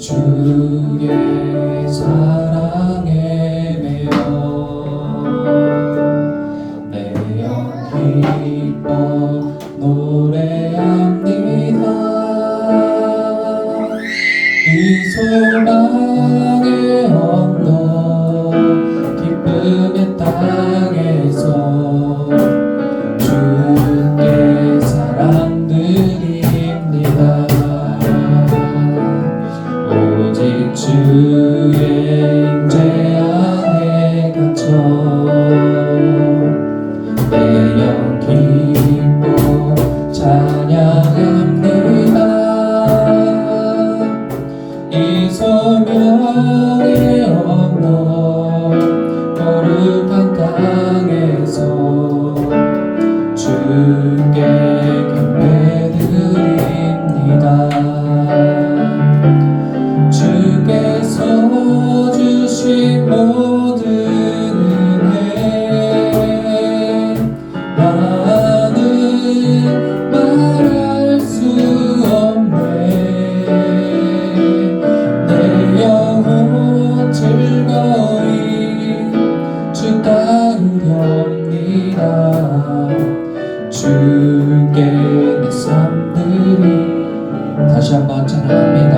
주의 사랑에 매여 내 영 기뻐 노래합니다. 이 소망의 언덕 기쁨의 땅에서 주께 사랑드립니다. 오직 주의 임재 안에 갇혀 내 영 기뻐 찬양합니다. 이 소명의 언덕 거룩한 땅에서 주께 경배드립니다. 주께서 주신 모든 은혜 나는 말할 수 없네. 내 영혼 즐거이 주 따르렵니다. 주께 내 삶들이 다시 한번 찬양합니다.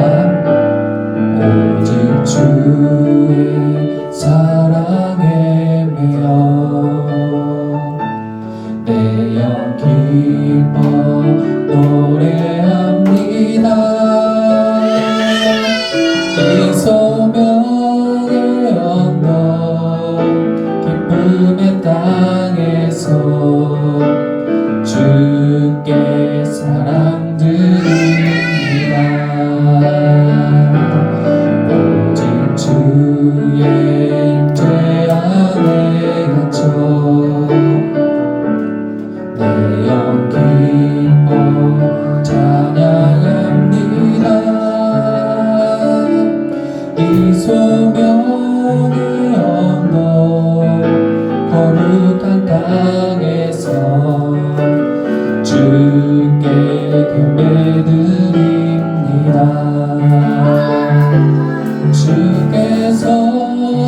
오직 주의 사랑에 매여 내 영 기뻐 노래합니다. 이 소명의 언덕 기쁨의 땅에서 주께 사랑드립니다. 오직 주의 임재 안에 갇혀 내 영 기뻐 찬양합니다. 이 소명의 언덕 거룩한 땅에서 주께 경배드립니다. 주께서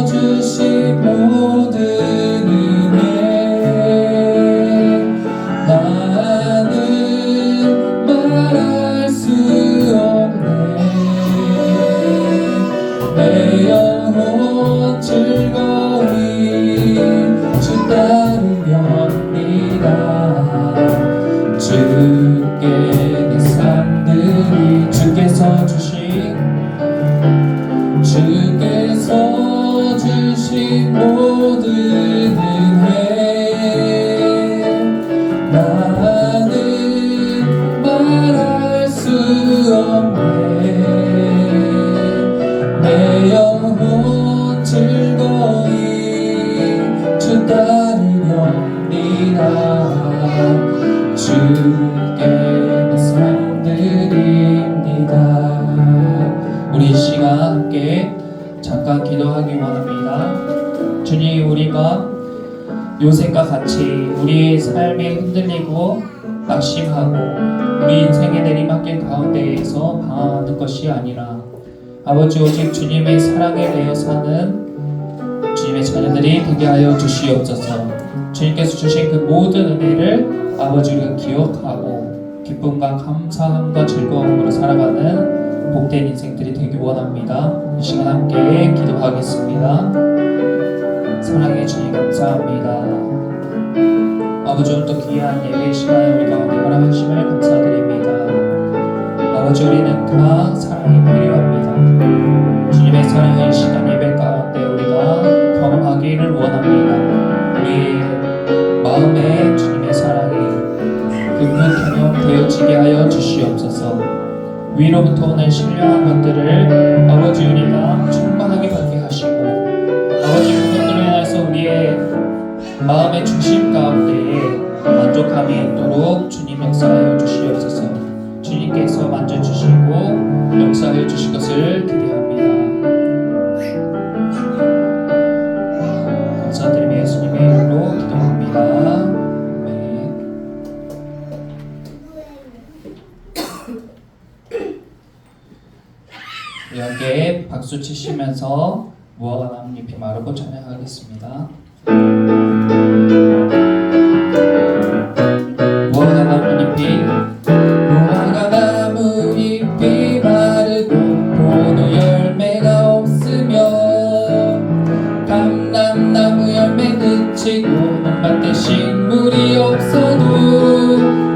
주신 모든 은혜 나는 말할 수 없네. 내 영혼 즐거이 주 따르렵니다. 주께 내 삶들이 주께서 주신 모든 은혜 나는 말할 수 없네. 내 영혼 즐거이 주 따르렵니다. 주께 내 삶드립니다. 우리 이 시간 함께 잠깐 기도하기 원합니다. 주님, 우리가 요셉과 같이 우리의 삶에 흔들리고 낙심하고 우리 인생의 내리막길 가운데에서 방황하는 것이 아니라 아버지 오직 주님의 사랑에 내어 사는 주님의 자녀들이 되게 하여 주시옵소서. 주님께서 주신 그 모든 은혜를 아버지 우리가 기억하고 기쁨과 감사함과 즐거움으로 살아가는 복된 인생들이 되기 원합니다. 이 시간 함께 기도하겠습니다. 사랑해 주님 감사합니다. 아버지 오늘 또 귀한 예배 시간에 우리 가운데 허락하심을 감사드립니다. 아버지 우리는 다 사랑이 필요합니다. 주님의 사랑의 시간 예배 가운데 우리가 경험하기를 원합니다. 우리의 마음에 주님의 사랑이 근본 경험되어지게 하여 주시옵소서. 위로부터 오는 신령한 것들을 아버지 우리가 충만하게 받게 하시고 아버지 그것들로 인해서 우리의 마음의 중심 가운데에 만족함이 있도록 주님 역사하여 주시옵소서. 주님께서 만져주시고 역사하여 주실 것을 기대합니다. 감사드리며 예수님의 이름으로 기도합니다. 함께 박수 치시면서 무화과 나뭇잎이 마르고 찬양하겠습니다. 무화과 나뭇잎이 마르고 포도 열매가 없으며 감람나무 열매 그치고 논밭에 식물이 없어도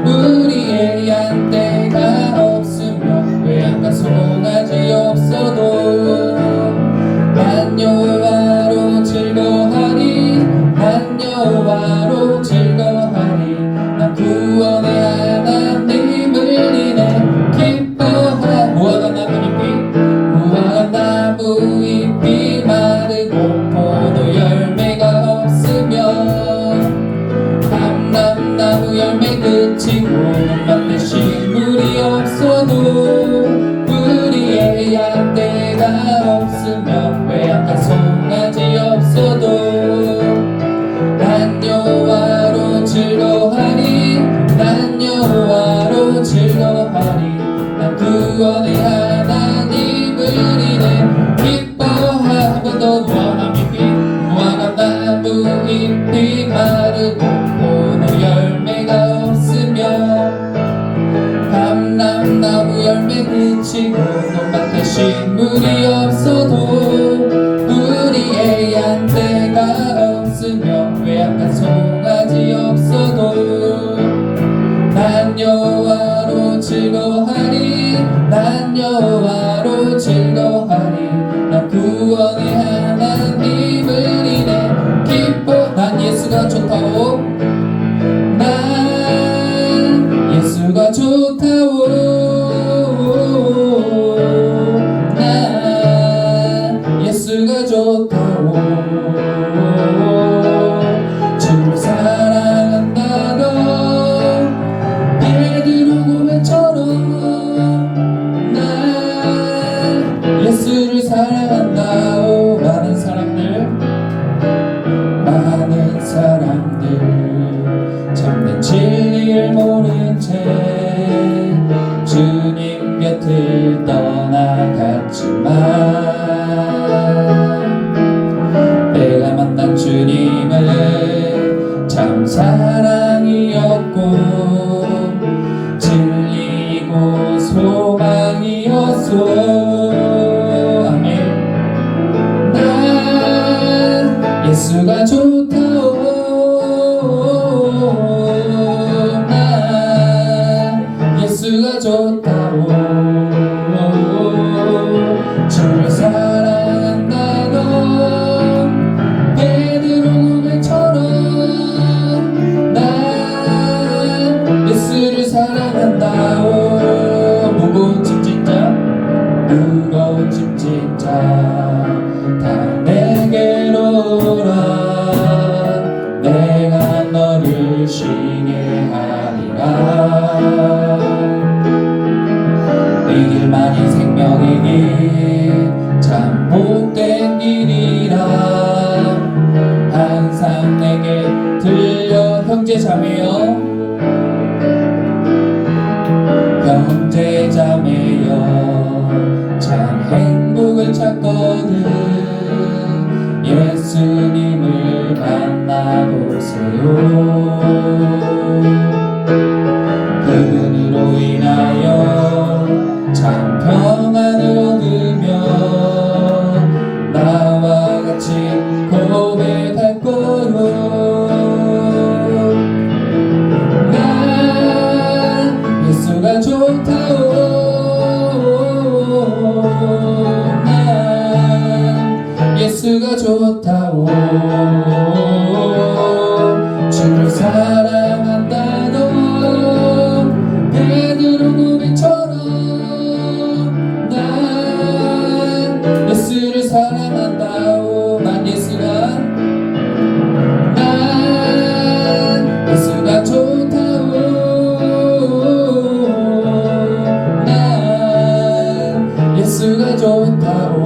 우리의 양떼가 없으며 외양간 송아지 없어도 난 여호와로 즐거워하리 난 여호와로 즐거워하리 난 구원의 하나님을 인해 기뻐하리 무화과 나무잎이 마르고 포도 열매가 없으며 감람나무 열매 그치고 논밭에 식물이 없어도 우리의 양떼가 없으며 외양간 송아지 없어도 난 여호와로 즐거워하리 난 여호와로 즐거워하리 난 구원의 하나님을 인해 기뻐하리 한 번 더 무화과 나무잎이 마르고 포도 열매가 없으며 감람나무 열매 그치고 논밭에 식물이 없어도 우리의 양떼가 없으며 외양간 송아지 없어도 난 여호와로 즐거워하리 난 여호와로 즐거워하리 난 구원의 하나님을 인해 기뻐 난 예수가 좋다오 난 예수가 좋다오 난 예수가 좋다오 주를 사랑한다고 베드로 고백처럼 난 예수를 사랑한다오 많은 사람들 참된 진리를 모른 채 주님 곁을 떠나갔지만 내가 만난 주님은 참 사랑이었고 진리고 소망이었소 아멘 난 예수가 좋다오 난 예수가 좋다오 주를 사랑한다던 베드로 고백처럼 난 예수를 사랑한다오 무거운 짐 진짜 다 내게로 오라 내가 너를 쉬게 하리라 이 길만이 생명이니 참 복된 길이라 항상 내게 들려 형제자매여 참 행복을 찾거든 예수님을 만나보세요 그분으로 인하여 참 평안을 얻으며 나와 같이 고백할 거요 난 예수가 좋다오 예수가 좋다오 주를 사랑한다던 베드로 고백처럼 난 예수를 사랑한다오 난 예수가 좋다오 난 예수가 좋다오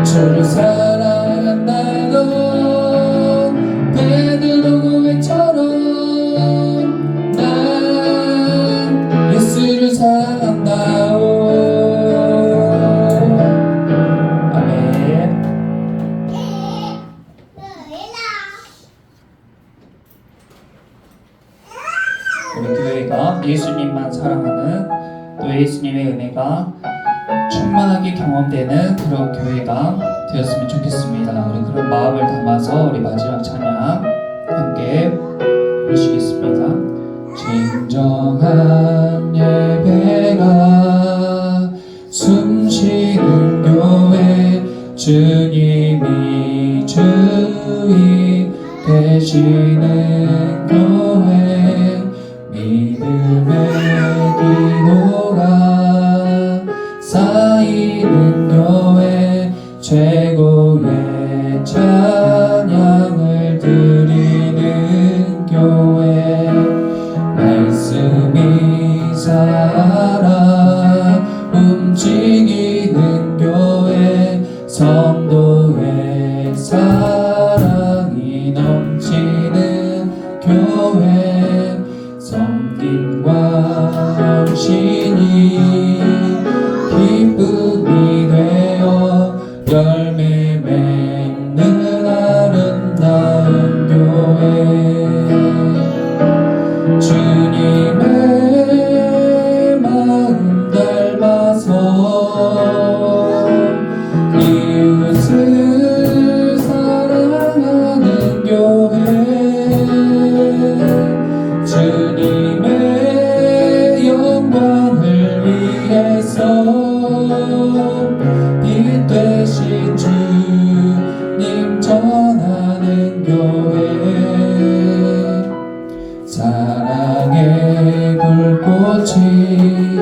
주를 사랑한다던 베드로 고백처럼 난 예수를 사랑한다오 주님의 은혜가 충만하게 경험되는 그런 교회가 되었으면 좋겠습니다. 우리 그런 마음을 담아서 우리 마지막 찬양 함께 부르시겠습니다. 진정한 예배가 숨쉬는 교회, 주님이 주인 되시는 교회, 믿음의 기도가 쌓이는 교회, 최고의 찬양을 드리는 교회, 말씀이 살아 움직이는 교회, 성도의 사랑이 넘치는 교회, 섬김과 헌신이 기쁨이 되어 열매 맺는 아름다운 교회, 주님의 마음 닮아서 이웃을 사랑하는 교회, 주님의 영광을 위해서 빛 되신 주님 전하는 교회, 사랑의 불꽃이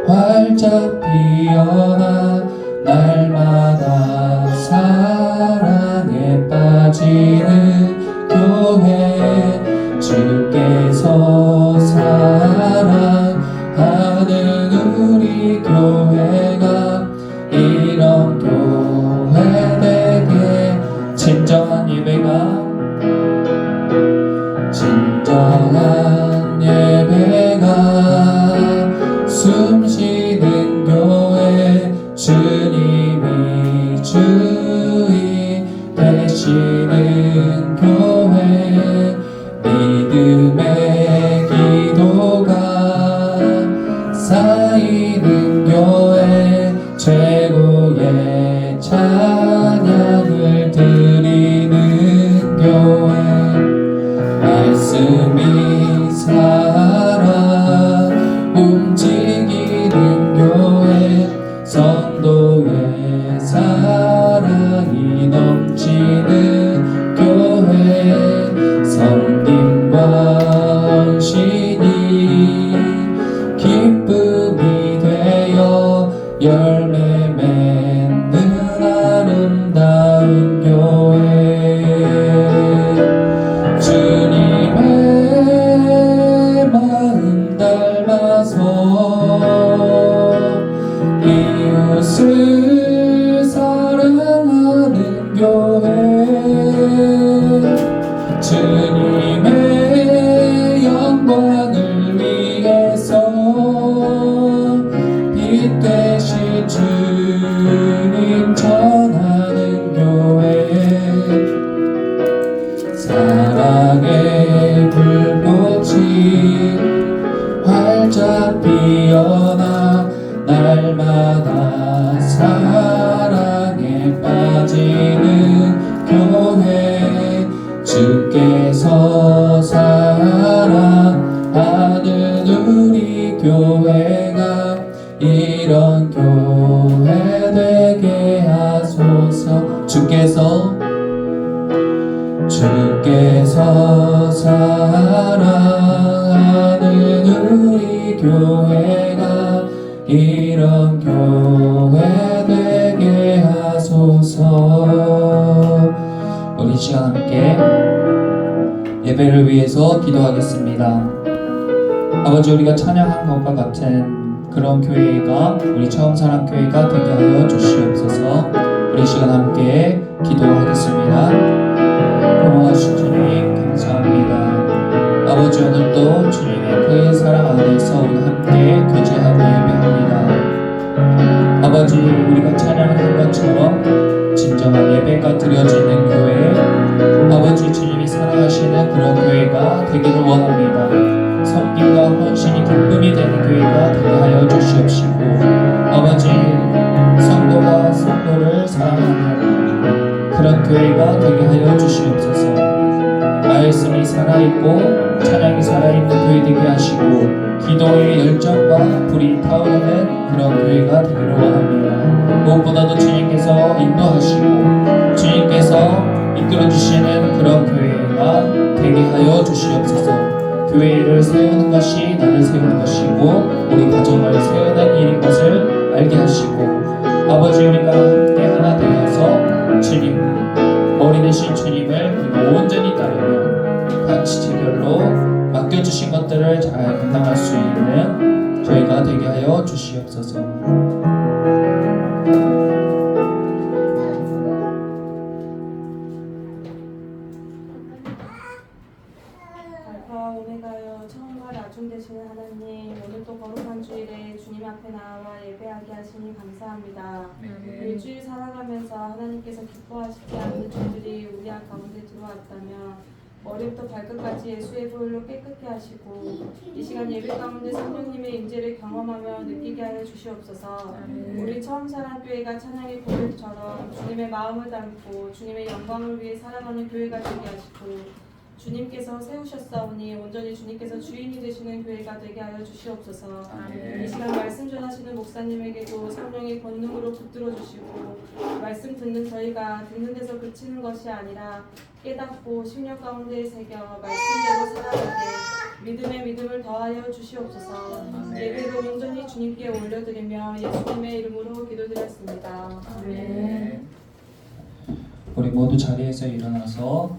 활짝 피어나 날마다 사랑에 빠지는 교회, 주께서 사랑하는 우리 교회가 이런 교회 되게, 진정한 예배가 진정한 예배가 숨쉬는 교회, 주님이 주인 되시는 교회, 믿음의 기도가 쌓이는 교회, 최고의 찬양을 드리는 교회, 말씀이 살아 움직이는 교회, 성도의 사랑이 넘치는 교회, 섬김과 헌신이 기쁨이 되어 열매 맺는 아름다운 교회, 주님의 마음 닮아서 이웃을 사랑하는 교회, 주님의 영광을 위해서 빛 되신 주님 전하는 교회, 사랑의 불꽃이 활짝 피어나 날마다 사랑에 빠지는 교회, 주께서 사랑하는 우리 교회가 이런 교회 되게 하소서. 주께서 사랑하는 우리 교회가 이런 교회 되게 하소서. 우리 시간 함께 예배를 위해서 기도하겠습니다. 아버지, 우리가 찬양한 것과 같은 그런 교회가 우리 처음사랑교회가 되게 하여 주시옵소서. 우리 시간 함께 기도하겠습니다. 고마우신 주님 감사합니다. 아버지, 오늘도 주님의 그 사랑 안에서 우리 함께 교제하고 예배합니다. 아버지, 우리가 찬양한 것처럼 진정한 예배가 드려지는 교회, 아버지 주님이 사랑하시는 그런 교회가 되기를 원합니다. 섬김과 헌신이 기쁨이 되는 교회가 되게 하여 주시옵시고, 기도의 열정과 불이 타오르는 그런 교회가 되기를 원합니다. 무엇보다도 주님께서 인도하시고 주님께서 이끌어주시는 그런 교회가 되게 하여 주시옵소서. 교회를 세우는 것이 나를 세우는 것이고 우리 가정을 세우는 일인 것을 알게 하시고 아버지 우리가 함께 하나 되어서 주님 머리 되신 주님을 그리고 온전히 따르며 각 지체별로 맡겨주신 것들을 잘 감당할 수 있는 저희가 되게 하여 주시옵소서. 알파 오메가여 처음과 나중 되시는 하나님, 오늘 또 거룩한 주일에 주님 앞에 나와 예배하게 하시니 감사합니다. 일주일 살아가면서 하나님께서 기뻐하시지 않는 죄들이 우리 가운데 들어왔다면 머리부터 발끝까지 예수의 보혈로 깨끗게 하시고 이 시간 예배 가운데 성령님의 임재를 경험하며 느끼게 하여 주시옵소서. 우리 처음 사랑 교회가 찬양의 고백처럼 주님의 마음을 담고 주님의 영광을 위해 살아가는 교회가 되게 하시고 주님께서 세우셨사오니 온전히 주님께서 주인이 되시는 교회가 되게 하여 주시옵소서. 이 시간 말씀 전하시는 목사님에게도 성령의 권능으로 붙들어 주시고 말씀 듣는 저희가 듣는 데서 그치는 것이 아니라 깨닫고 심령 가운데 새겨 말씀대로 살아가게 믿음에 믿음을 더하여 주시옵소서. 예배도 온전히 주님께 올려드리며 예수님의 이름으로 기도드렸습니다. 아멘. 우리 모두 자리에서 일어나서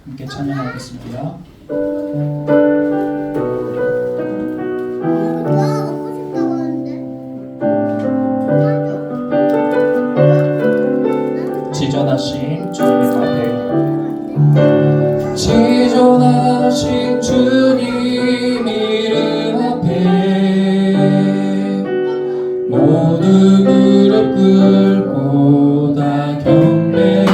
함께 찬양하겠습니다. 지존하신 주님 앞에 지존하신 주님 이름 앞에 모두 무릎 꿇고 다 경배해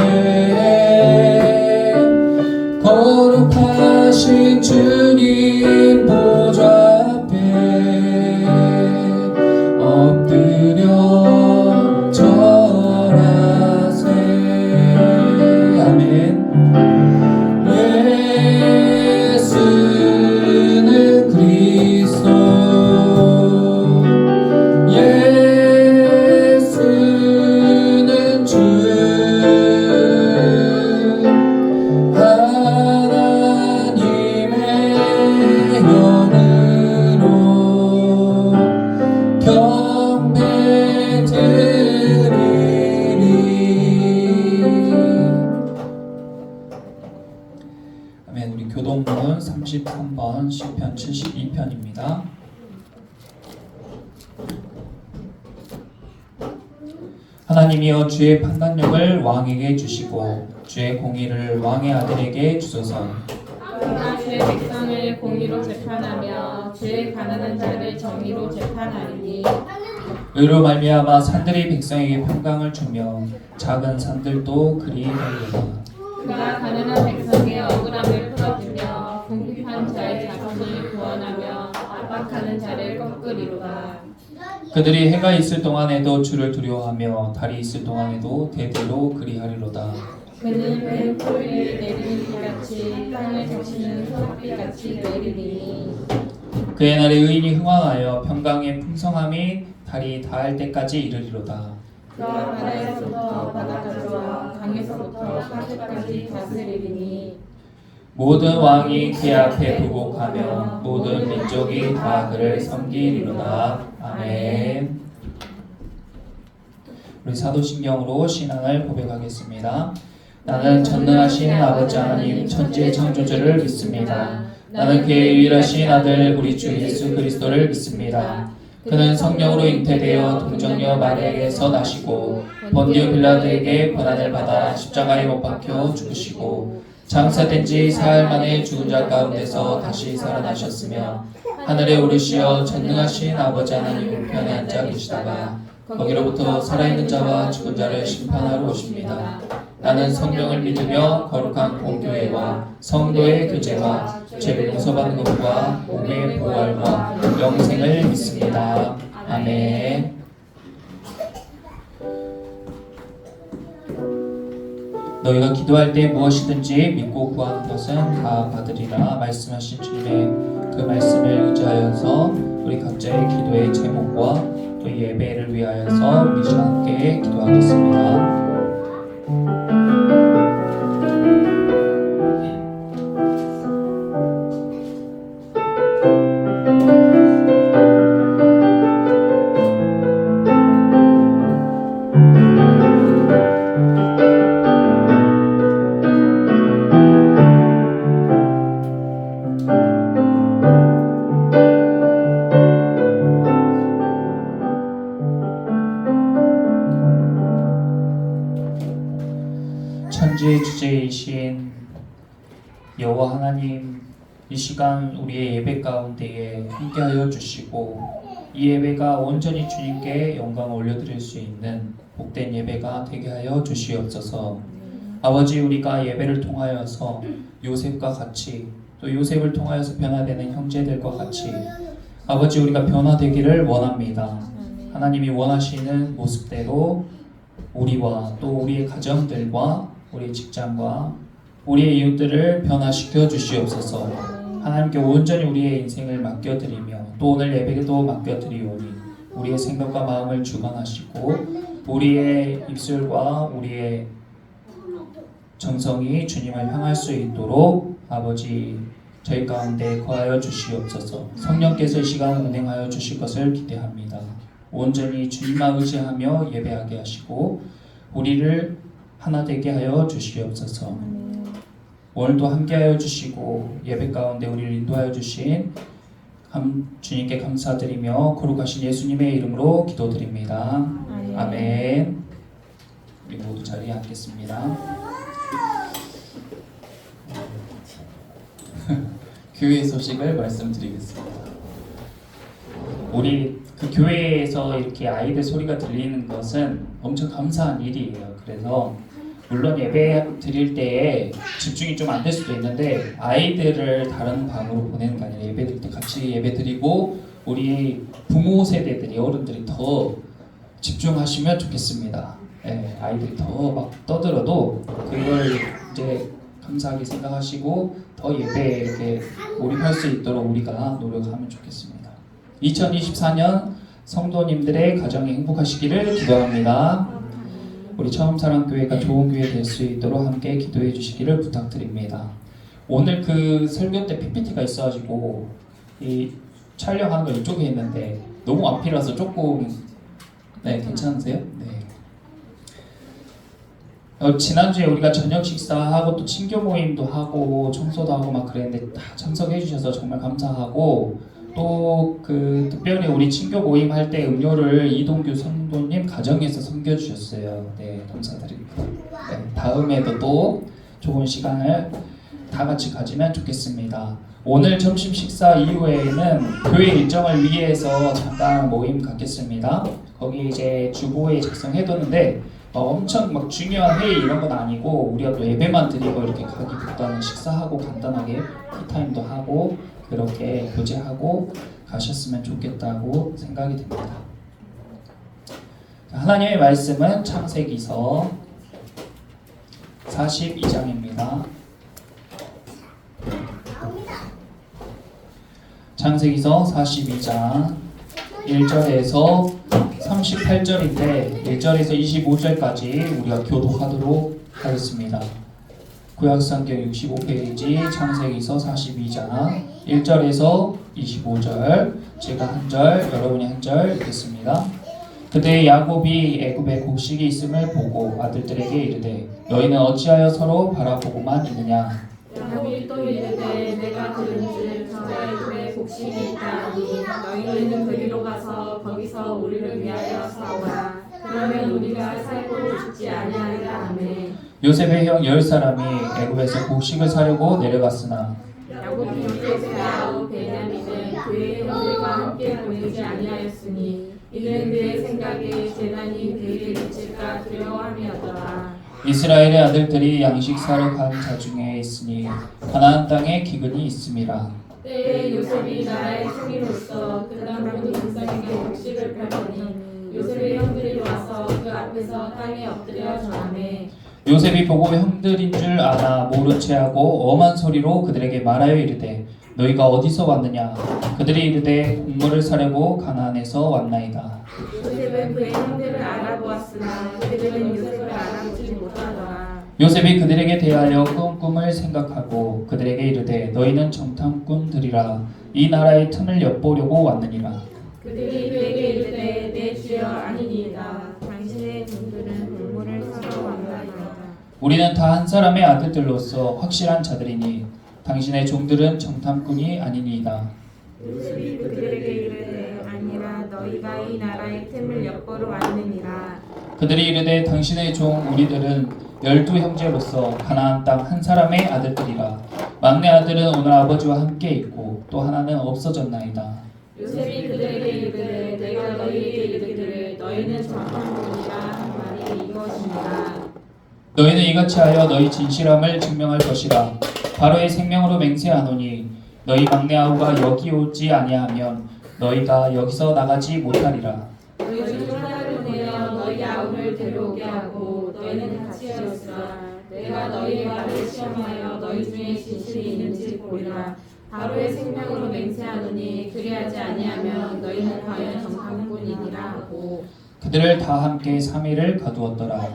거룩하신 주님 보좌 앞에 엎드려 절하세. 아멘. 예수는 그리스도 예수는 주 하나님의 영으로 경배 드리리. 아멘. 우리 교동문 33번 시편 72편입니다. 하나님이여 주의 판단력을 왕에게 주시고 주의 공의를 왕의 아들에게 주소서. 그가 주의 백성을 공의로 재판하며 주의 가난한 자를 정의로 재판하리니 의로 말미암아 산들이 백성에게 평강을 주며 작은 산들도 그리 하리로다. 그가 가난한 백성의 억울함을 풀어주며 궁핍한 자의 자손을 구원하며 압박하는 자를 꺾으리로다. 그들이 해가 있을 동안에도 주를 두려워하며 달이 있을 동안에도 대대로 그리하리로다. 그는 뱀불이 내리는 비같이 땅을 적시는 소낙비같이 내리리니 그의 날에 의인이 흥왕하여 평강의 풍성함이 달이 닿을 때까지 이르리로다. 그가 바다에서부터 바다까지와 강에서부터 하늘까지 다스리리니 모든 왕이 그의 앞에 부복하며 모든 민족이 다 그를 섬기리로다. 아멘. 우리 사도신경으로 신앙을 고백하겠습니다. 나는 전능하신 아버지 하나님 천지의 창조주를 믿습니다. 나는 그의 유일하신 아들 우리 주 예수 그리스도를 믿습니다. 그는 성령으로 잉태되어 동정녀 마리아에게서 나시고 본디오 빌라도에게 고난을 받아 십자가에 못 박혀 죽으시고 장사된 지 사흘 만에 죽은 자 가운데서 다시 살아나셨으며 하늘에 오르시어 전능하신 아버지 하나님 우편에 앉아 계시다가 거기로부터 살아있는 자와 죽은 자를 심판하러 오십니다. 나는 성령을 믿으며 거룩한 공교회와 성도의 교제와 죄를 용서받는 것과 몸의 부활과 영생을 믿습니다. 아멘. 너희가 기도할 때 무엇이든지 믿고 구하는 것은 다 받으리라 말씀하신 주님의 그 말씀을 의지하여서 우리 각자의 기도의 제목과 또 예배를 위하여서 우리 다 함께 기도하겠습니다. 천지의 주제이신 여호와 하나님, 이 시간 우리의 예배 가운데에 함께하여 주시고 이 예배가 온전히 주님께 영광을 올려드릴 수 있는 복된 예배가 되게 하여 주시옵소서. 아버지, 우리가 예배를 통하여서 요셉과 같이 또 요셉을 통하여서 변화되는 형제들과 같이 아버지, 우리가 변화되기를 원합니다. 하나님이 원하시는 모습대로 우리와 또 우리의 가정들과 우리의 직장과 우리의 이웃들을 변화시켜 주시옵소서. 하나님께 온전히 우리의 인생을 맡겨드리며 또 오늘 예배도 맡겨드리오니 우리의 생각과 마음을 주관하시고 우리의 입술과 우리의 정성이 주님을 향할 수 있도록 아버지 저희 가운데 거하여 주시옵소서. 성령께서 이 시간 운행하여 주실 것을 기대합니다. 온전히 주님만 의지하며 예배하게 하시고 우리를 하나 되게 하여 주시옵소서. 오늘도 함께하여 주시고 예배 가운데 우리를 인도하여 주신 주님께 감사드리며 거룩하신 예수님의 이름으로 기도드립니다. 아멘. 우리 모두 자리에 앉겠습니다. 교회 소식을 말씀드리겠습니다. 우리 그 교회에서 이렇게 아이들 소리가 들리는 것은 엄청 감사한 일이에요. 그래서 물론 예배 드릴 때에 집중이 좀 안 될 수도 있는데 아이들을 다른 방으로 보내는 게 아니라 예배 드릴 때 같이 예배 드리고 우리 부모 세대들이 어른들이 더 집중하시면 좋겠습니다. 네, 아이들이 더 막 떠들어도 그걸 이제 감사하게 생각하시고 더 예배에 이렇게 몰입할 수 있도록 우리가 노력하면 좋겠습니다. 2024년 성도님들의 가정이 행복하시기를 기도합니다. 우리 처음사랑교회가 좋은 교회 될 수 있도록 함께 기도해 주시기를 부탁드립니다. 오늘 그 설교 때 PPT가 있어가지고 이 촬영하는 거 이쪽에 있는데 너무 앞이라서 조금 괜찮으세요? 네. 지난주에 우리가 저녁 식사하고 또 친교 모임도 하고 청소도 하고 막 그랬는데 다 참석해 주셔서 정말 감사하고 또 그 특별히 우리 친교 모임 할 때 음료를 이동규 성도님 가정에서 섬겨주셨어요. 네, 감사드립니다. 네, 다음에도 또 좋은 시간을 다 같이 가지면 좋겠습니다. 오늘 점심 식사 이후에는 교회 일정을 위해서 잠깐 모임 갖겠습니다. 거기 이제 주보에 작성해뒀는데 엄청 막 중요한 회의 이런 건 아니고 우리가 또 예배만 드리고 이렇게 가기보다는 식사하고 간단하게 티타임도 하고 그렇게 교제하고 가셨으면 좋겠다고 생각이 듭니다. 하나님의 말씀은 창세기서 42장입니다. 창세기서 42장 1절에서 38절인데 1절에서 25절까지 우리가 교독하도록 하겠습니다. 구약성경 65페이지 창세기서 42장 1절에서 25절, 제가 한 절, 여러분이 한 절 읽겠습니다. 그때 야곱이 애굽에 곡식이 있음을 보고 아들들에게 이르되 너희는 어찌하여 서로 바라보고만 있느냐. 야곱이 또 이르되 내가 들은즉 애굽에 곡식이 있다니 너희는 그리로 가서 거기서 우리를 위하여 사오라. 그러면 우리가 살고 죽지 아니하리라 하매 요셉의 형 10사람이 애굽에서 곡식을 사려고 내려갔으나 야곱이 요셉의 아우 베냐민은 그의 형들과 함께 보내지 아니하였으니 이는 그의 생각에 재난이 그에게 미칠까 두려워함이었더라. 이스라엘의 아들들이 양식 사러 간 자 중에 있으니 가나안 땅에 기근이 있음이라. 때에 요셉이 나라의 총리로서 그 땅 모든 백성에게 곡식을 팔더니 요셉의 형들이 와서 그 앞에서 땅에 엎드려 전하매 요셉이 보고 형들인 줄 알아 모른 채하고 엄한 소리로 그들에게 말하여 이르되 너희가 어디서 왔느냐? 그들이 이르되 곡물을 사려고 가나안에서 왔나이다. 요셉은 그의 형들을 알아보았으나 그들은 요셉을 알아보지 못하더라. 요셉이 그들에게 대하여 꾼 꿈을 생각하고 그들에게 이르되 너희는 정탐꾼들이라 이 나라의 틈을 엿보려고 왔느니라. 그들이 그에게 이르되 내 주여 아니니이다. 당신의 종들은 곡물을 사러 왔나이다. 우리는 다 한 사람의 아들들로서 확실한 자들이니 당신의 종들은 정탐꾼이 아니니이다. 요셉이 그들에게 이르되 아니라 너희가 이 나라의 틈을 엿보러 왔느니라. 그들이 이르되 당신의 종 우리들은 12 형제로서 가나안 땅 한 사람의 아들들이라. 막내 아들은 오늘 아버지와 함께 있고 또 하나는 없어졌나이다. 요셉이 그들에게 이르되 내가 너희에게 이르기를 너희는 정탐꾼이라 한 말이 이것이니라. 너희는 이같이 하여 너희 진실함을 증명할 것이라. 바로의 생명으로 맹세하노니 너희 막내 아우가 여기 오지 아니하면 너희가 여기서 나가지 못하리라. 너희 중 하나를 보내어 너희 아우를 데려오게 하고 너희는 같이 하였으나 내가 너희의 말을 시험하여 너희 중에 진실이 있는지 보리라. 바로의 생명으로 맹세하노니 그리하지 아니하면 너희는 과연 정탐꾼이니라 하고 그들을 다 함께 3일을 가두었더라.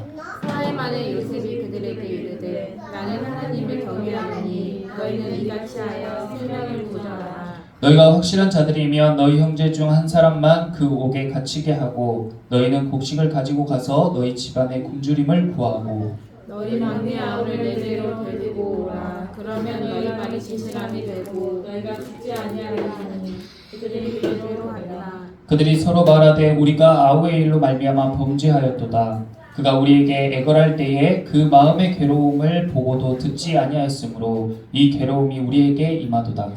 사흘 만에 요셉이 그들에게 이르되 나는 하나님을 경외하노니 너희는 이같이 하여 생명을 구절하라. 너희가 확실한 자들이면 너희 형제 중 한 사람만 그 옥에 갇히게 하고 너희는 곡식을 가지고 가서 너희 집안의 굶주림을 구하고 너희 막내 아우를 내게로 데리고 오라. 그러면 너희 말이 진실함이 되고 너희가 죽지 아니하리니 그들이 그대로 하리라. 그들이 서로 말하되 우리가 아우의 일로 말미암아 범죄하였도다. 그가 우리에게 애걸할 때에 그 마음의 괴로움을 보고도 듣지 아니하였으므로 이 괴로움이 우리에게 임하도다.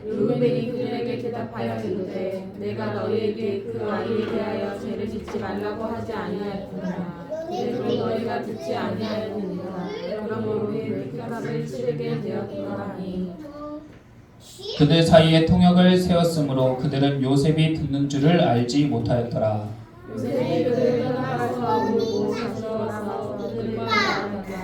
루벤이 그들에게 대답하여 이르되 내가 너희에게 그 아이에 대하여 죄를 짓지 말라고 하지 아니하였느냐. 그래도 너희가 듣지 아니하였느니라. 그러므로 그 값을 치르게 되었더라니. 그들 사이에 통역을 세웠으므로 그들은 요셉이 듣는 줄을 알지 못하였더라. 요셉이 그들을 떠나가서 울고 가져와서 그들과 말하였다.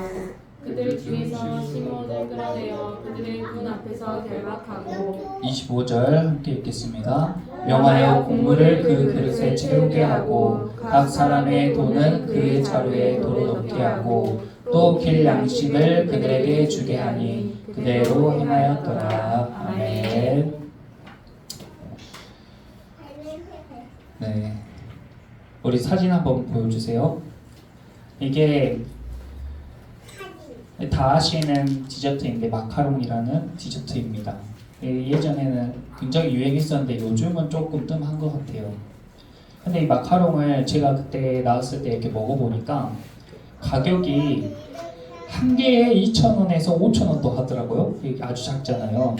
그들 중에서 시몬을 끌어내어 그들의 문 앞에서 결박하고 25절 함께 읽겠습니다. 명하여 곡물을 그 그릇에 채우게 하고 각 사람의 돈은 그의 자루에 도로 넣게 하고 또 길 양식을 그들에게 주게 하니 그대로 행하였더라. 아멘. 네, 우리 사진 한번 보여주세요. 이게 다 아시는 디저트인데 마카롱이라는 디저트입니다. 예전에는 굉장히 유행했었는데 요즘은 조금 뜸한 것 같아요. 근데 이 마카롱을 제가 그때 나왔을 때 이렇게 먹어보니까 가격이 한 개에 2,000원에서 5,000원도 하더라고요. 이게 아주 작잖아요.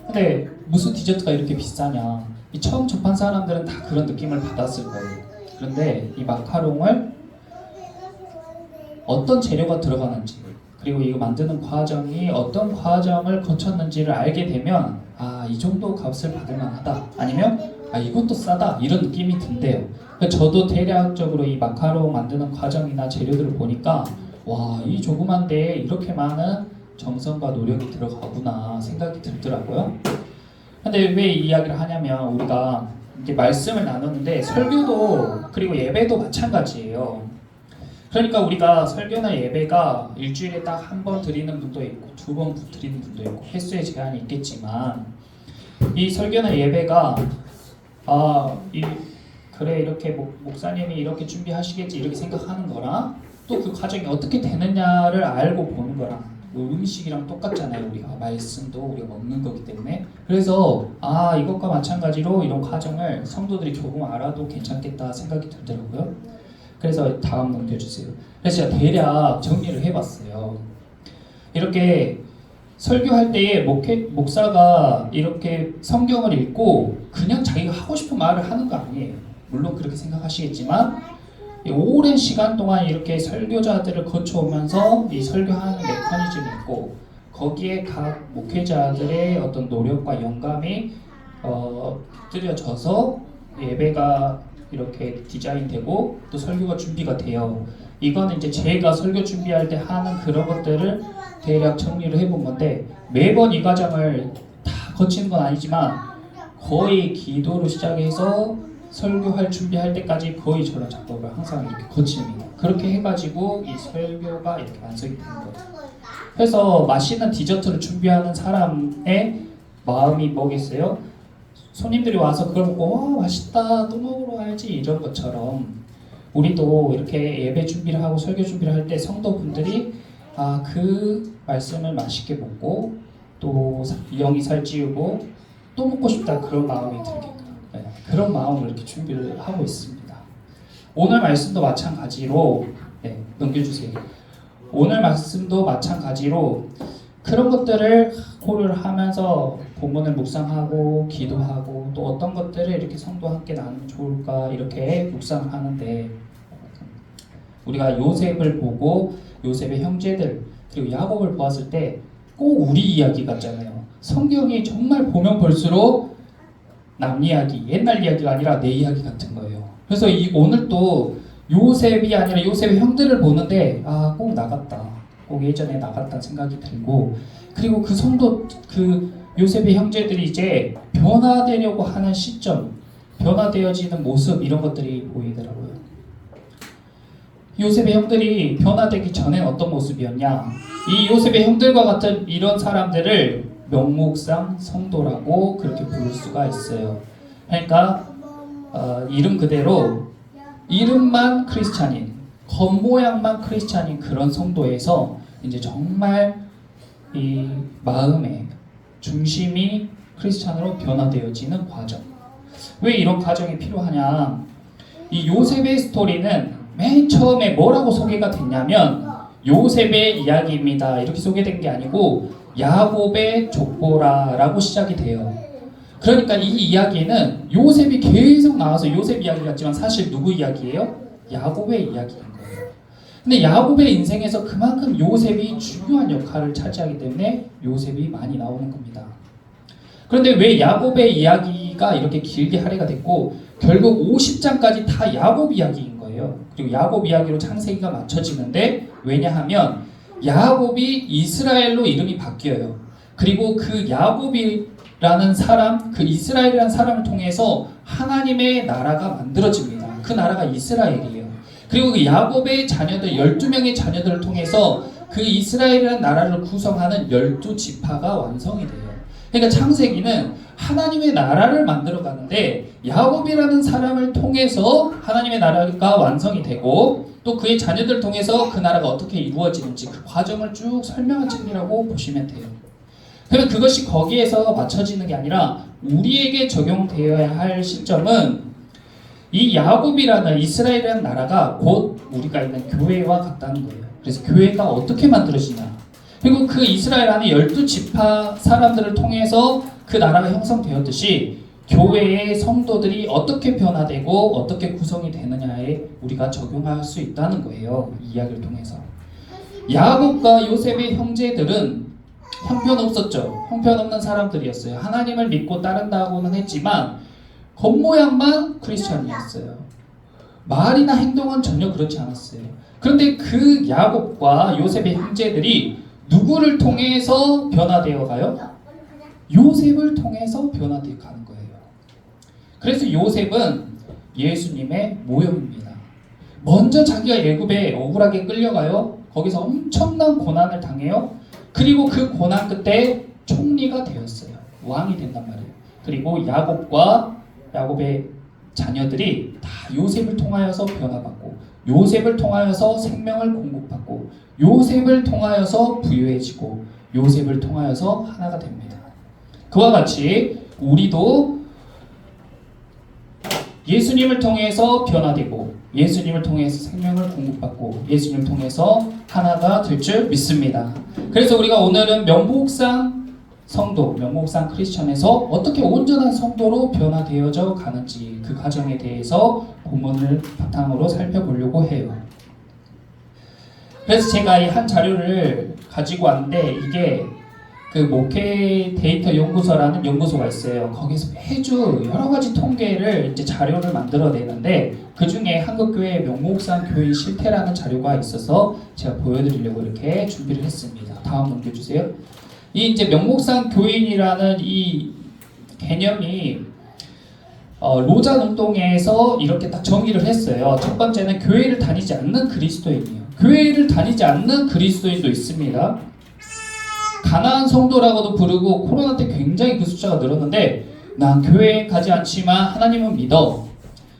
근데 무슨 디저트가 이렇게 비싸냐? 이 처음 접한 사람들은 다 그런 느낌을 받았을 거예요. 그런데 이 마카롱을 어떤 재료가 들어가는지 그리고 이거 만드는 과정이 어떤 과정을 거쳤는지를 알게 되면 아, 이 정도 값을 받을 만하다. 아니면 아, 이것도 싸다. 이런 느낌이 든대요. 저도 대략적으로 이 마카롱 만드는 과정이나 재료들을 보니까 와, 이 조그만 데에 이렇게 많은 정성과 노력이 들어가구나 생각이 들더라고요. 근데 왜 이 이야기를 하냐면 우리가 이렇게 말씀을 나누는데 설교도 그리고 예배도 마찬가지예요. 그러니까 우리가 설교나 예배가 일주일에 딱 한 번 드리는 분도 있고 2번 드리는 분도 있고 횟수에 제한이 있겠지만 이 설교나 예배가 그래 이렇게 목사님이 이렇게 준비하시겠지 이렇게 생각하는 거랑 또 그 과정이 어떻게 되느냐를 알고 보는 거랑 음식이랑 똑같잖아요. 우리가 말씀도 우리가 먹는 거기 때문에 그래서 이것과 마찬가지로 이런 과정을 성도들이 조금 알아도 괜찮겠다 생각이 들더라고요. 그래서 다음 넘겨주세요. 그래서 제가 대략 정리를 해봤어요. 이렇게 설교할 때에 목사가 이렇게 성경을 읽고 그냥 자기가 하고 싶은 말을 하는 거 아니에요. 물론 그렇게 생각하시겠지만 오랜 시간 동안 이렇게 설교자들을 거쳐오면서 이 설교하는 메커니즘이 있고 거기에 각 목회자들의 어떤 노력과 영감이 곁들여져서 예배가 이렇게 디자인되고 또 설교가 준비가 돼요. 이거는 이제 제가 설교 준비할 때 하는 그런 것들을 대략 정리를 해본 건데 매번 이 과정을 다 거치는 건 아니지만 거의 기도로 시작해서 설교할 준비할 때까지 거의 저런 작법을 항상 이렇게 거칩니다. 그렇게 해가지고 이 설교가 이렇게 완성이 되는 거예요. 그래서 맛있는 디저트를 준비하는 사람의 마음이 뭐겠어요? 손님들이 와서 그걸 먹고 와 맛있다 또 먹으러 와야지 이런 것처럼 우리도 이렇게 예배 준비를 하고 설교 준비를 할 때 성도분들이 그 말씀을 맛있게 먹고 또 영이 살찌우고 또 먹고 싶다 그런 마음이 들게끔 그런 마음으로 이렇게 준비를 하고 있습니다. 오늘 말씀도 마찬가지로 넘겨주세요. 오늘 말씀도 마찬가지로 그런 것들을 고려를 하면서 본문을 묵상하고 기도하고 또 어떤 것들을 이렇게 성도와 함께 나누면 좋을까 이렇게 묵상을 하는데 우리가 요셉을 보고 요셉의 형제들 그리고 야곱을 보았을 때 꼭 우리 이야기 같잖아요. 성경이 정말 보면 볼수록 남 이야기, 옛날 이야기가 아니라 내 이야기 같은 거예요. 그래서 오늘 또 요셉이 아니라 요셉의 형들을 보는데 꼭 나갔다. 꼭 예전에 나갔다는 생각이 들고 그리고 그 성도 그 요셉의 형제들이 이제 변화되려고 하는 시점, 변화되어지는 모습 이런 것들이 보이더라고요. 요셉의 형들이 변화되기 전엔 어떤 모습이었냐? 이 요셉의 형들과 같은 이런 사람들을 명목상 성도라고 그렇게 부를 수가 있어요. 그러니까 이름 그대로 이름만 크리스찬인, 겉모양만 크리스찬인 그런 성도에서 이제 정말 이 마음의 중심이 크리스찬으로 변화되어지는 과정. 왜 이런 과정이 필요하냐? 이 요셉의 스토리는 맨 처음에 뭐라고 소개가 됐냐면 요셉의 이야기입니다. 이렇게 소개된 게 아니고 야곱의 족보라라고 시작이 돼요. 그러니까 이 이야기는 요셉이 계속 나와서 요셉 이야기 같지만 사실 누구 이야기예요? 야곱의 이야기인 거예요. 근데 야곱의 인생에서 그만큼 요셉이 중요한 역할을 차지하기 때문에 요셉이 많이 나오는 겁니다. 그런데 왜 야곱의 이야기가 이렇게 길게 할애가 됐고 결국 50장까지 다 야곱 이야기인 거예요. 그리고 야곱 이야기로 창세기가 맞춰지는데 왜냐하면 야곱이 이스라엘로 이름이 바뀌어요. 그리고 그 야곱이라는 사람, 그 이스라엘이라는 사람을 통해서 하나님의 나라가 만들어집니다. 그 나라가 이스라엘이에요. 그리고 그 야곱의 자녀들, 12명의 자녀들을 통해서 그 이스라엘이라는 나라를 구성하는 12지파가 완성이 돼요. 그러니까 창세기는 하나님의 나라를 만들어 가는데 야곱이라는 사람을 통해서 하나님의 나라가 완성이 되고 또 그의 자녀들을 통해서 그 나라가 어떻게 이루어지는지 그 과정을 쭉 설명한 책이라고 보시면 돼요. 그러면 그것이 거기에서 맞춰지는 게 아니라 우리에게 적용되어야 할 시점은 이 야곱이라는 이스라엘이라는 나라가 곧 우리가 있는 교회와 같다는 거예요. 그래서 교회가 어떻게 만들어지냐. 그리고 그 이스라엘 안에 12지파 사람들을 통해서 그 나라가 형성되었듯이 교회의 성도들이 어떻게 변화되고 어떻게 구성이 되느냐에 우리가 적용할 수 있다는 거예요. 이 이야기를 통해서. 야곱과 요셉의 형제들은 형편없었죠. 형편없는 사람들이었어요. 하나님을 믿고 따른다고는 했지만 겉모양만 크리스천이었어요. 말이나 행동은 전혀 그렇지 않았어요. 그런데 그 야곱과 요셉의 형제들이 누구를 통해서 변화되어 가요? 요셉을 통해서 변화되어 가는 거예요. 그래서 요셉은 예수님의 모형입니다. 먼저 자기가 애굽에 억울하게 끌려가요. 거기서 엄청난 고난을 당해요. 그리고 그 고난 끝에 총리가 되었어요. 왕이 된단 말이에요. 그리고 야곱의 자녀들이 다 요셉을 통하여서 변화받고 요셉을 통하여서 생명을 공급받고 요셉을 통하여서 부유해지고 요셉을 통하여서 하나가 됩니다. 그와 같이 우리도 예수님을 통해서 변화되고 예수님을 통해서 생명을 공급받고 예수님을 통해서 하나가 될 줄 믿습니다. 그래서 우리가 오늘은 명목상 성도, 명목상 크리스천에서 어떻게 온전한 성도로 변화되어져 가는지 그 과정에 대해서 본문을 바탕으로 살펴보려고 해요. 그래서 제가 이 한 자료를 가지고 왔는데 이게 그 목회 데이터 연구소라는 연구소가 있어요. 거기서 매주 여러 가지 통계를 이제 자료를 만들어내는데 그 중에 한국교회 명목상 교인 실태라는 자료가 있어서 제가 보여드리려고 이렇게 준비를 했습니다. 다음 넘겨주세요. 이 이제 명목상 교인이라는 이 개념이 로잔 운동에서 이렇게 딱 정의를 했어요. 첫 번째는 교회를 다니지 않는 그리스도인이에요. 교회를 다니지 않는 그리스도인도 있습니다. 가난한 성도라고도 부르고 코로나 때 굉장히 그 숫자가 늘었는데 난 교회에 가지 않지만 하나님은 믿어.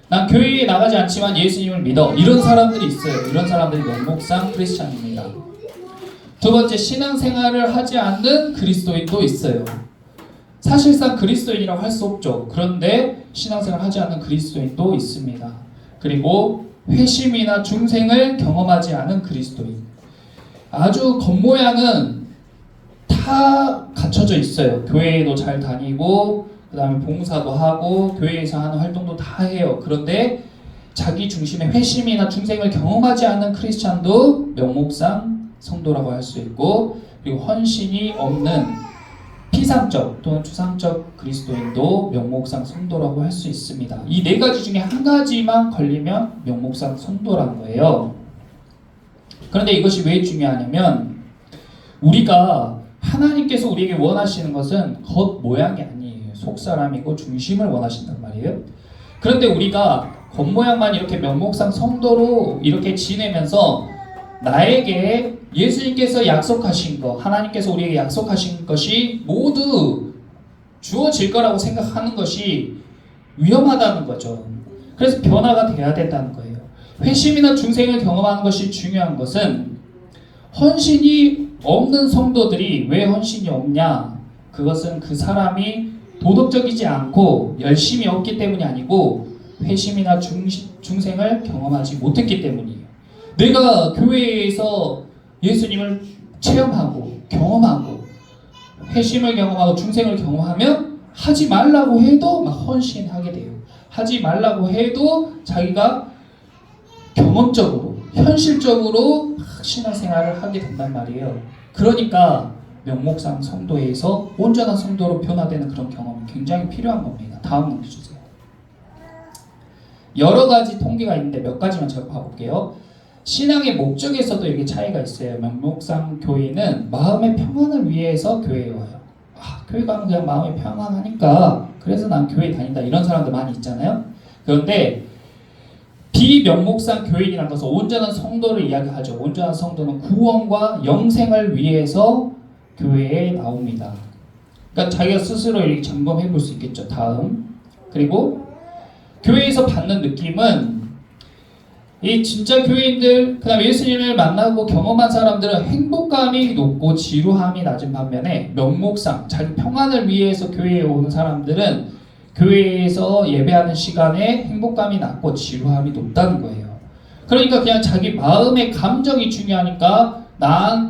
난 교회에 나가지 않지만 예수님을 믿어. 이런 사람들이 있어요. 이런 사람들이 명목상 크리스찬입니다. 두 번째, 신앙생활을 하지 않는 그리스도인도 있어요. 사실상 그리스도인이라고 할 수 없죠. 그런데 신앙생활을 하지 않는 그리스도인도 있습니다. 그리고 회심이나 중생을 경험하지 않은 그리스도인. 아주 겉모양은 다 갖춰져 있어요. 교회에도 잘 다니고 그 다음에 봉사도 하고 교회에서 하는 활동도 다 해요. 그런데 자기 중심의 회심이나 중생을 경험하지 않는 크리스찬도 명목상 성도라고 할 수 있고, 그리고 헌신이 없는 피상적 또는 추상적 그리스도인도 명목상 성도라고 할 수 있습니다. 이 네 가지 중에 한 가지만 걸리면 명목상 성도라는 거예요. 그런데 이것이 왜 중요하냐면 우리가 하나님께서 우리에게 원하시는 것은 겉모양이 아니에요. 속사람이고 중심을 원하신단 말이에요. 그런데 우리가 겉모양만 이렇게 명목상 성도로 이렇게 지내면서 나에게 예수님께서 약속하신 것, 하나님께서 우리에게 약속하신 것이 모두 주어질 거라고 생각하는 것이 위험하다는 거죠. 그래서 변화가 돼야 된다는 거예요. 회심이나 중생을 경험하는 것이 중요한 것은 헌신이 없는 성도들이 왜 헌신이 없냐? 그것은 그 사람이 도덕적이지 않고 열심이 없기 때문이 아니고 회심이나 중생을 경험하지 못했기 때문이에요. 내가 교회에서 예수님을 체험하고 경험하고 회심을 경험하고 중생을 경험하면 하지 말라고 해도 막 헌신하게 돼요. 하지 말라고 해도 자기가 경험적으로 현실적으로 막 신앙생활을 하게 된단 말이에요. 그러니까 명목상 성도에서 온전한 성도로 변화되는 그런 경험이 굉장히 필요한 겁니다. 다음 문제 주세요. 여러 가지 통계가 있는데 몇 가지만 제가 봐볼게요. 신앙의 목적에서도 이게 차이가 있어요. 명목상 교인은 마음의 평안을 위해서 교회에 와요. 교회 가면 그냥 마음이 평안하니까 그래서 난 교회 다닌다, 이런 사람들 많이 있잖아요. 그런데 비명목상 교인이라는 것은 온전한 성도를 이야기하죠. 온전한 성도는 구원과 영생을 위해서 교회에 나옵니다. 그러니까 자기가 스스로 이렇게 점검해 볼 수 있겠죠. 다음. 그리고 교회에서 받는 느낌은 이 진짜 교인들, 그 다음에 예수님을 만나고 경험한 사람들은 행복감이 높고 지루함이 낮은 반면에 명목상 자기 평안을 위해서 교회에 오는 사람들은 교회에서 예배하는 시간에 행복감이 낮고 지루함이 높다는 거예요. 그러니까 그냥 자기 마음의 감정이 중요하니까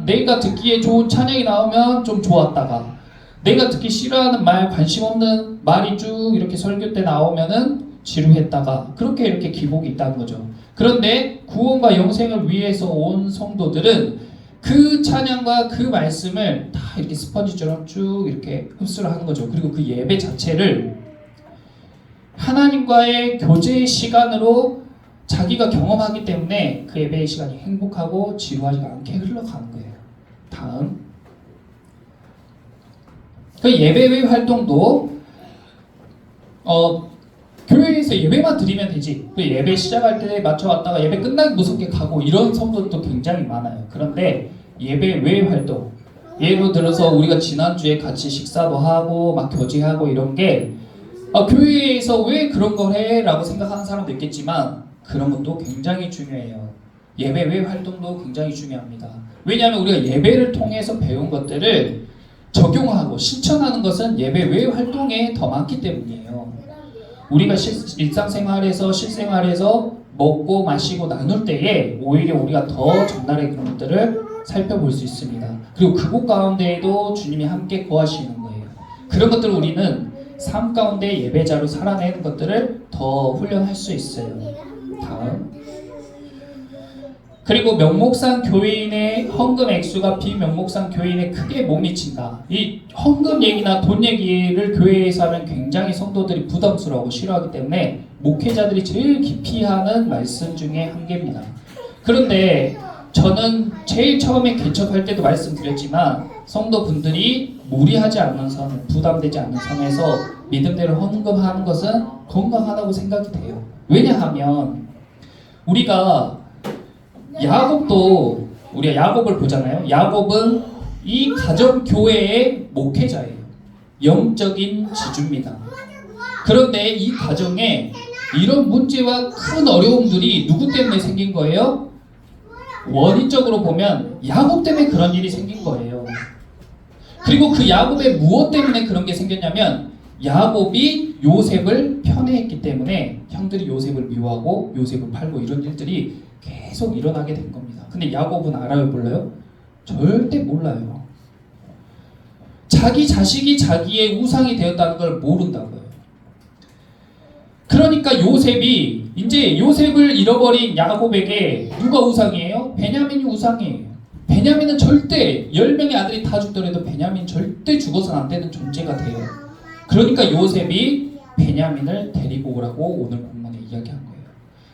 내가 듣기에 좋은 찬양이 나오면 좀 좋았다가 내가 듣기 싫어하는 말, 관심 없는 말이 쭉 이렇게 설교 때 나오면은 지루했다가 그렇게 이렇게 기복이 있다는 거죠. 그런데 구원과 영생을 위해서 온 성도들은 그 찬양과 그 말씀을 다 이렇게 스펀지처럼 쭉 이렇게 흡수를 하는 거죠. 그리고 그 예배 자체를 하나님과의 교제의 시간으로 자기가 경험하기 때문에 그 예배의 시간이 행복하고 지루하지 않게 흘러가는 거예요. 다음. 그 예배의 활동도 교회에서 예배만 드리면 되지. 그 예배 시작할 때 맞춰왔다가 예배 끝나기 무섭게 가고 이런 성도들도 굉장히 많아요. 그런데 예배 외의 활동, 예를 들어서 우리가 지난주에 같이 식사도 하고 막 교제하고 이런 게 교회에서 왜 그런 걸 해? 라고 생각하는 사람도 있겠지만 그런 것도 굉장히 중요해요. 예배 외 활동도 굉장히 중요합니다. 왜냐하면 우리가 예배를 통해서 배운 것들을 적용하고 실천하는 것은 예배 외 활동에 더 많기 때문이에요. 우리가 일상생활에서 실생활에서 먹고 마시고 나눌 때에 오히려 우리가 더 전날의 그런 것들을 살펴볼 수 있습니다. 그리고 그곳 가운데에도 주님이 함께 거하시는 거예요. 그런 것들을 우리는 삶 가운데 예배자로 살아내는 것들을 더 훈련할 수 있어요. 다음. 그리고 명목상 교인의 헌금 액수가 비명목상 교인에 크게 못 미친다. 이 헌금 얘기나 돈 얘기를 교회에서 하면 굉장히 성도들이 부담스러워하고 싫어하기 때문에 목회자들이 제일 기피하는 말씀 중에 한 개입니다. 그런데 저는 제일 처음에 개척할 때도 말씀드렸지만 성도분들이 무리하지 않는 선, 부담되지 않는 선에서 믿음대로 헌금하는 것은 건강하다고 생각이 돼요. 왜냐하면 우리가 우리가 야곱을 보잖아요. 야곱은 이 가정교회의 목회자예요. 영적인 지주입니다. 그런데 이 가정에 이런 문제와 큰 어려움들이 누구 때문에 생긴 거예요? 원인적으로 보면 야곱 때문에 그런 일이 생긴 거예요. 그리고 그 야곱의 무엇 때문에 그런 게 생겼냐면 야곱이 요셉을 편애했기 때문에 형들이 요셉을 미워하고 요셉을 팔고 이런 일들이 계속 일어나게 된 겁니다. 근데 야곱은 알아요, 몰라요? 절대 몰라요. 자기 자식이 자기의 우상이 되었다는 걸 모른다고요. 그러니까 요셉이 이제 요셉을 잃어버린 야곱에게 누가 우상이에요? 베냐민이 우상이에요. 베냐민은 절대 10명의 아들이 다 죽더라도 베냐민 절대 죽어서는 안 되는 존재가 돼요. 그러니까 요셉이 베냐민을 데리고 오라고 오늘 본문에 이야기한 거예요.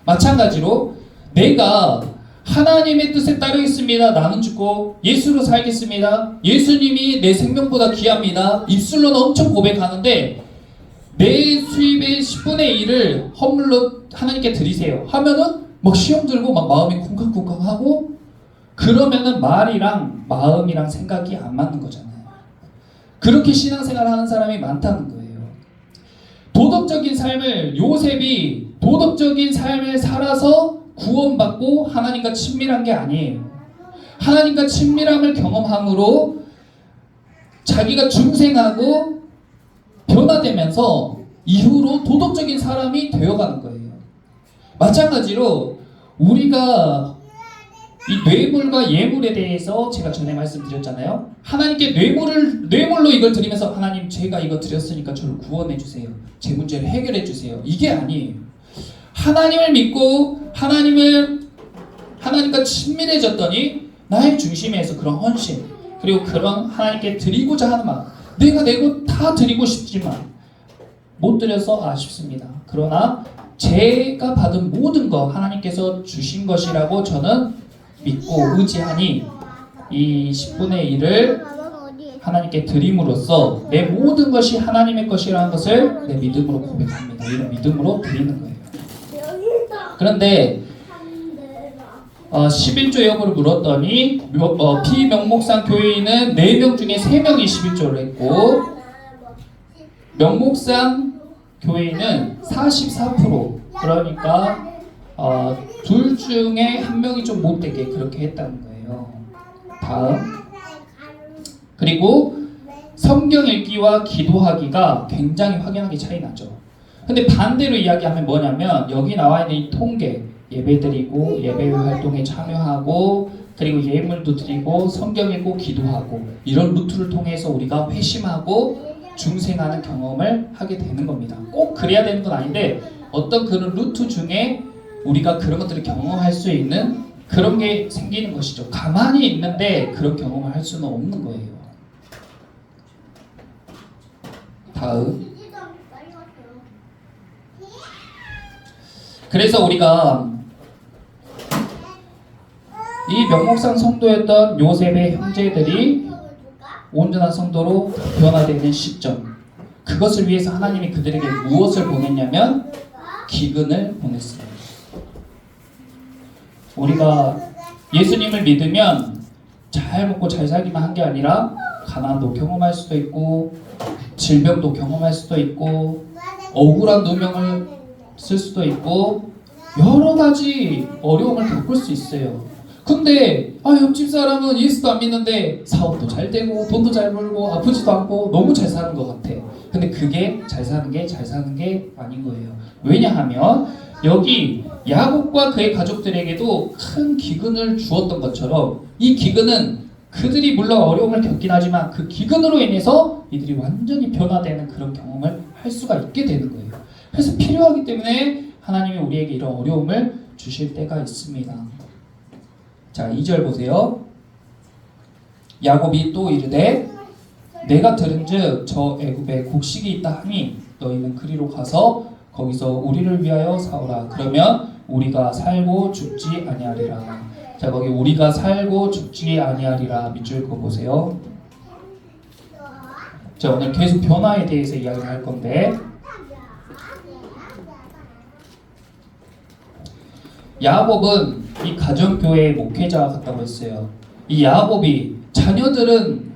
마찬가지로 내가 하나님의 뜻에 따르겠습니다. 나는 죽고 예수로 살겠습니다. 예수님이 내 생명보다 귀합니다. 입술로는 엄청 고백하는데 내 수입의 10분의 1을 헌물로 하나님께 드리세요 하면은 막 시험 들고 막 마음이 쿵쾅쿵쾅하고 그러면은 말이랑 마음이랑 생각이 안 맞는 거잖아요. 그렇게 신앙생활을 하는 사람이 많다는 거예요. 요셉이 도덕적인 삶을 살아서 구원받고 하나님과 친밀한 게 아니에요. 하나님과 친밀함을 경험함으로 자기가 중생하고 변화되면서 이후로 도덕적인 사람이 되어가는 거예요. 마찬가지로 우리가 이 뇌물과 예물에 대해서 제가 전에 말씀드렸잖아요. 하나님께 뇌물로 이걸 드리면서 하나님 제가 이거 드렸으니까 저를 구원해 주세요. 제 문제를 해결해 주세요. 이게 아니에요. 하나님을 믿고 하나님과 친밀해졌더니 나의 중심에서 그런 헌신 그리고 그런 하나님께 드리고자 하는 마음 내가 내고 다 드리고 싶지만 못 드려서 아쉽습니다. 그러나 제가 받은 모든 거 하나님께서 주신 것이라고 저는 믿고 의지하니 이 10분의 1을 하나님께 드림으로써 내 모든 것이 하나님의 것이라는 것을 내 믿음으로 고백합니다. 이런 믿음으로 드리는 거예요. 그런데 11조 여부를 물었더니 비명목상 교회인은 4명 중에 3명이 11조를 했고 명목상 교회인은 44% 그러니까 둘 중에 한 명이 좀 못되게 그렇게 했다는 거예요. 다음 그리고 성경 읽기와 기도하기가 굉장히 확연하게 차이 나죠. 근데 반대로 이야기하면 뭐냐면 여기 나와 있는 이 통계 예배드리고 예배 활동에 참여하고 그리고 예물도 드리고 성경 읽고 기도하고 이런 루트를 통해서 우리가 회심하고 중생하는 경험을 하게 되는 겁니다. 꼭 그래야 되는 건 아닌데 어떤 그런 루트 중에 우리가 그런 것들을 경험할 수 있는 그런 게 생기는 것이죠. 가만히 있는데 그런 경험을 할 수는 없는 거예요. 다음 그래서 우리가 이 명목상 성도였던 요셉의 형제들이 온전한 성도로 변화되는 시점 그것을 위해서 하나님이 그들에게 무엇을 보냈냐면 기근을 보냈어요. 우리가 예수님을 믿으면 잘 먹고 잘 살기만 한 게 아니라 가난도 경험할 수도 있고 질병도 경험할 수도 있고 억울한 누명을 쓸 수도 있고 여러 가지 어려움을 겪을 수 있어요. 근데 옆집 사람은 예수도 안 믿는데 사업도 잘 되고 돈도 잘 벌고 아프지도 않고 너무 잘 사는 것 같아. 근데 그게 잘 사는 게 아닌 거예요. 왜냐하면 여기 야곱과 그의 가족들에게도 큰 기근을 주었던 것처럼 이 기근은 그들이 물론 어려움을 겪긴 하지만 그 기근으로 인해서 이들이 완전히 변화되는 그런 경험을 할 수가 있게 되는 거예요. 그래서 필요하기 때문에 하나님이 우리에게 이런 어려움을 주실 때가 있습니다. 자, 2절 보세요. 야곱이 또 이르되 내가 들은즉 저 애굽에 곡식이 있다 하니 너희는 그리로 가서 거기서 우리를 위하여 사오라. 그러면 우리가 살고 죽지 아니하리라. 자, 거기 우리가 살고 죽지 아니하리라 밑줄 거 보세요. 자, 오늘 계속 변화에 대해서 이야기를 할 건데, 야곱은 이 가정교회의 목회자 같다고 했어요. 이 야곱이 자녀들은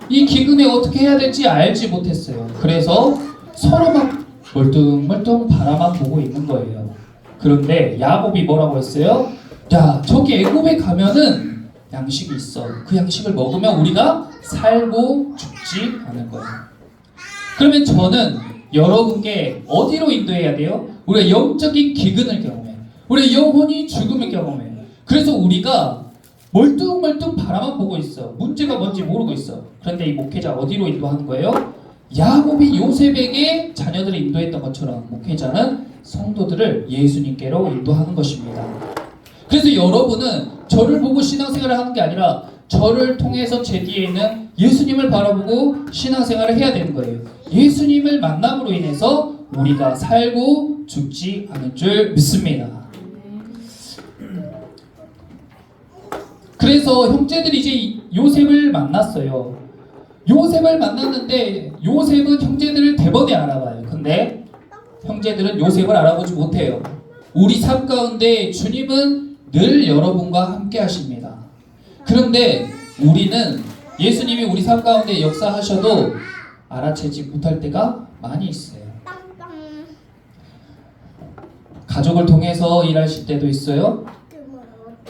이 기근에 어떻게 해야 될지 알지 못했어요. 그래서 서로 막 멀뚱멀뚱 바라만 보고 있는 거예요. 그런데 야곱이 뭐라고 했어요? 야, 저기 애굽에 가면은 양식이 있어. 그 양식을 먹으면 우리가 살고 죽지 않을 거예요. 그러면 저는 여러분께 어디로 인도해야 돼요? 우리가 영적인 기근을 경험해요. 우리 영혼이 죽음을 경험해요. 그래서 우리가 멀뚱멀뚱 바라만 보고 있어. 문제가 뭔지 모르고 있어. 그런데 이 목회자 어디로 인도하는 거예요? 야곱이 요셉에게 자녀들을 인도했던 것처럼 목회자는 성도들을 예수님께로 인도하는 것입니다. 그래서 여러분은 저를 보고 신앙생활을 하는 게 아니라 저를 통해서 제 뒤에 있는 예수님을 바라보고 신앙생활을 해야 되는 거예요. 예수님을 만남으로 인해서 우리가 살고 죽지 않을 줄 믿습니다. 그래서 형제들이 이제 요셉을 만났어요. 요셉을 만났는데 요셉은 형제들을 대번에 알아봐요. 근데 형제들은 요셉을 알아보지 못해요. 우리 삶 가운데 주님은 늘 여러분과 함께 하십니다. 그런데 우리는 예수님이 우리 삶 가운데 역사하셔도 알아채지 못할 때가 많이 있어요. 가족을 통해서 일하실 때도 있어요.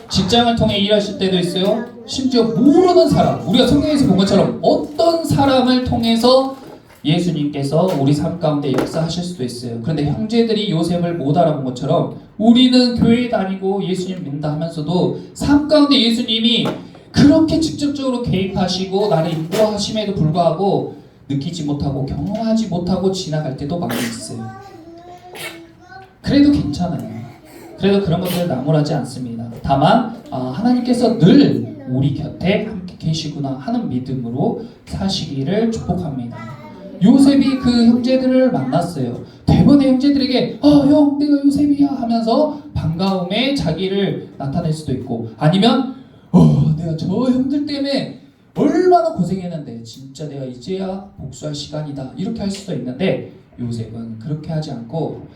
직장을 통해 일하실 때도 있어요. 심지어 모르는 사람, 우리가 성경에서 본 것처럼 어떤 사람을 통해서 예수님께서 우리 삶 가운데 역사하실 수도 있어요. 그런데 형제들이 요셉을 못 알아본 것처럼 우리는 교회에 다니고 예수님 믿는다 하면서도 삶 가운데 예수님이 그렇게 직접적으로 개입하시고 나를 인도하심에도 불구하고 느끼지 못하고 경험하지 못하고 지나갈 때도 많이 있어요. 그래도 괜찮아요. 그래도 그런 것들을 나무라지 않습니다. 다만 하나님께서 늘 우리 곁에 함께 계시구나 하는 믿음으로 사시기를 축복합니다. 요셉이 그 형제들을 만났어요. 대번에 형제들에게 형 내가 요셉이야 하면서 반가움에 자기를 나타낼 수도 있고, 아니면 내가 저 형들 때문에 얼마나 고생했는데 진짜 내가 이제야 복수할 시간이다 이렇게 할 수도 있는데, 요셉은 그렇게 하지 않고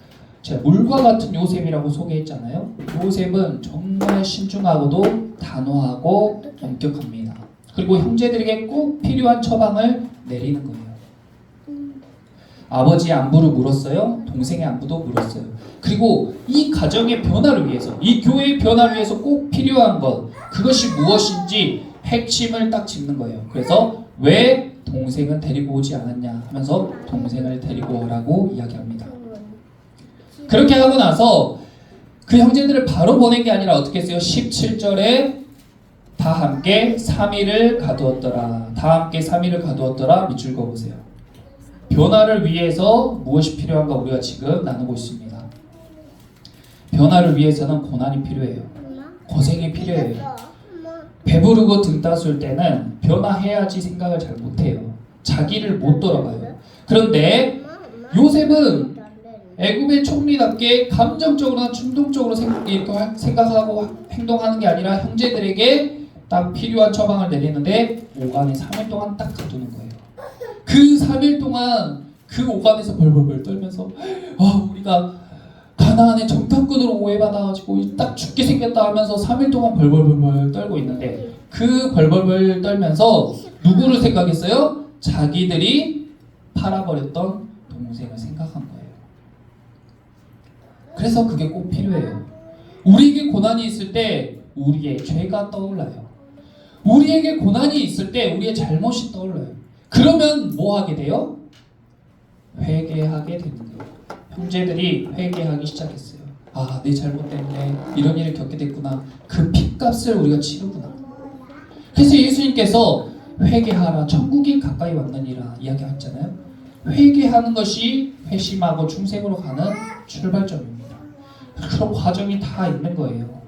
제가 물과 같은 요셉이라고 소개했잖아요. 요셉은 정말 신중하고도 단호하고 엄격합니다. 그리고 형제들에게 꼭 필요한 처방을 내리는 거예요. 아버지의 안부를 물었어요. 동생의 안부도 물었어요. 그리고 이 가정의 변화를 위해서, 이 교회의 변화를 위해서 꼭 필요한 것, 그것이 무엇인지 핵심을 딱 짚는 거예요. 그래서 왜 동생은 데리고 오지 않았냐 하면서 동생을 데리고 오라고 이야기합니다. 그렇게 하고 나서 그 형제들을 바로 보낸 게 아니라 어떻게 했어요? 17절에 다 함께 3일을 가두었더라. 다 함께 3일을 가두었더라. 밑줄 그어보세요. 변화를 위해서 무엇이 필요한가 우리가 지금 나누고 있습니다. 변화를 위해서는 고난이 필요해요. 고생이 필요해요. 배부르고 등 따스울 때는 변화해야지 생각을 잘 못해요. 자기를 못 돌아봐요. 그런데 요셉은 애굽의 총리답게 감정적으로나 충동적으로 생각하고 행동하는 게 아니라 형제들에게 딱 필요한 처방을 내리는데 오간에 3일 동안 딱 가두는 거예요. 그 3일 동안 그 오간에서 벌벌벌 떨면서 우리가 가나안의 정탐꾼으로 오해받아가지고 딱 죽게 생겼다 하면서 3일 동안 벌벌벌 떨고 있는데, 그 벌벌벌 떨면서 누구를 생각했어요? 자기들이 팔아버렸던 동생을 생각한 거예요. 그래서 그게 꼭 필요해요. 우리에게 고난이 있을 때 우리의 죄가 떠올라요. 우리에게 고난이 있을 때 우리의 잘못이 떠올라요. 그러면 뭐 하게 돼요? 회개하게 되는 거예요. 형제들이 회개하기 시작했어요. 내 잘못 때문에 이런 일을 겪게 됐구나. 그 핏값을 우리가 치르구나. 그래서 예수님께서 회개하라, 천국이 가까이 왔느니라 이야기했잖아요. 회개하는 것이 회심하고 중생으로 가는 출발점입니다. 그런 과정이 다 있는 거예요.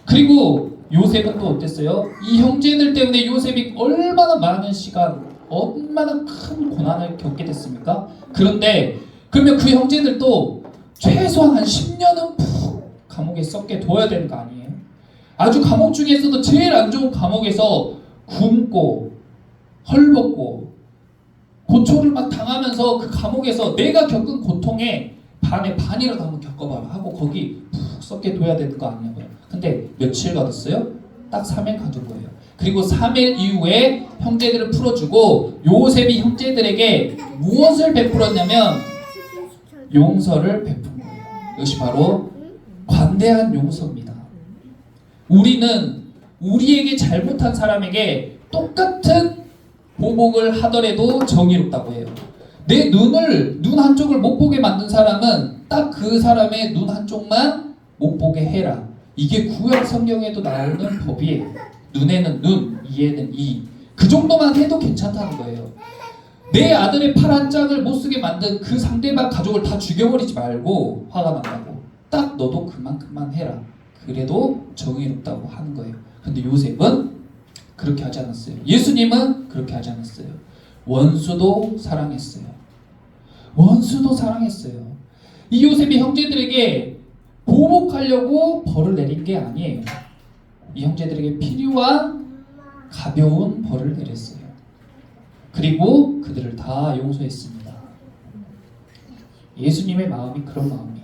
그리고 요셉은 또 어땠어요? 이 형제들 때문에 요셉이 얼마나 많은 시간, 얼마나 큰 고난을 겪게 됐습니까? 그런데 그러면 그 형제들도 최소한 한 10년은 푹 감옥에 썩게 둬야 되는 거 아니에요? 아주 감옥 중에서도 제일 안 좋은 감옥에서 굶고 헐벗고 고초를 막 당하면서 그 감옥에서 내가 겪은 고통의 반의 반이라도 한번 겪어봐라 하고 거기 푹 썩게 둬야 되는 거 아니냐고요. 근데 며칠 받았어요? 딱 3일 가둔 거예요. 그리고 3일 이후에 형제들을 풀어주고 요셉이 형제들에게 무엇을 베풀었냐면 용서를 베푼 거예요. 이것이 바로 관대한 용서입니다. 우리는 우리에게 잘못한 사람에게 똑같은 보복을 하더라도 정의롭다고 해요. 내 눈 한쪽을 못 보게 만든 사람은 딱 그 사람의 눈 한쪽만 못 보게 해라. 이게 구약 성경에도 나오는 법이에요. 눈에는 눈, 이에는 이. 그 정도만 해도 괜찮다는 거예요. 내 아들의 팔 한 짝을 못 쓰게 만든 그 상대방 가족을 다 죽여버리지 말고 화가 난다고. 딱 너도 그만큼만 해라. 그래도 정의롭다고 하는 거예요. 근데 요셉은 그렇게 하지 않았어요. 예수님은 그렇게 하지 않았어요. 원수도 사랑했어요. 원수도 사랑했어요. 이 요셉이 형제들에게 보복하려고 벌을 내린 게 아니에요. 이 형제들에게 필요한 가벼운 벌을 내렸어요. 그리고 그들을 다 용서했습니다. 예수님의 마음이 그런 마음이에요.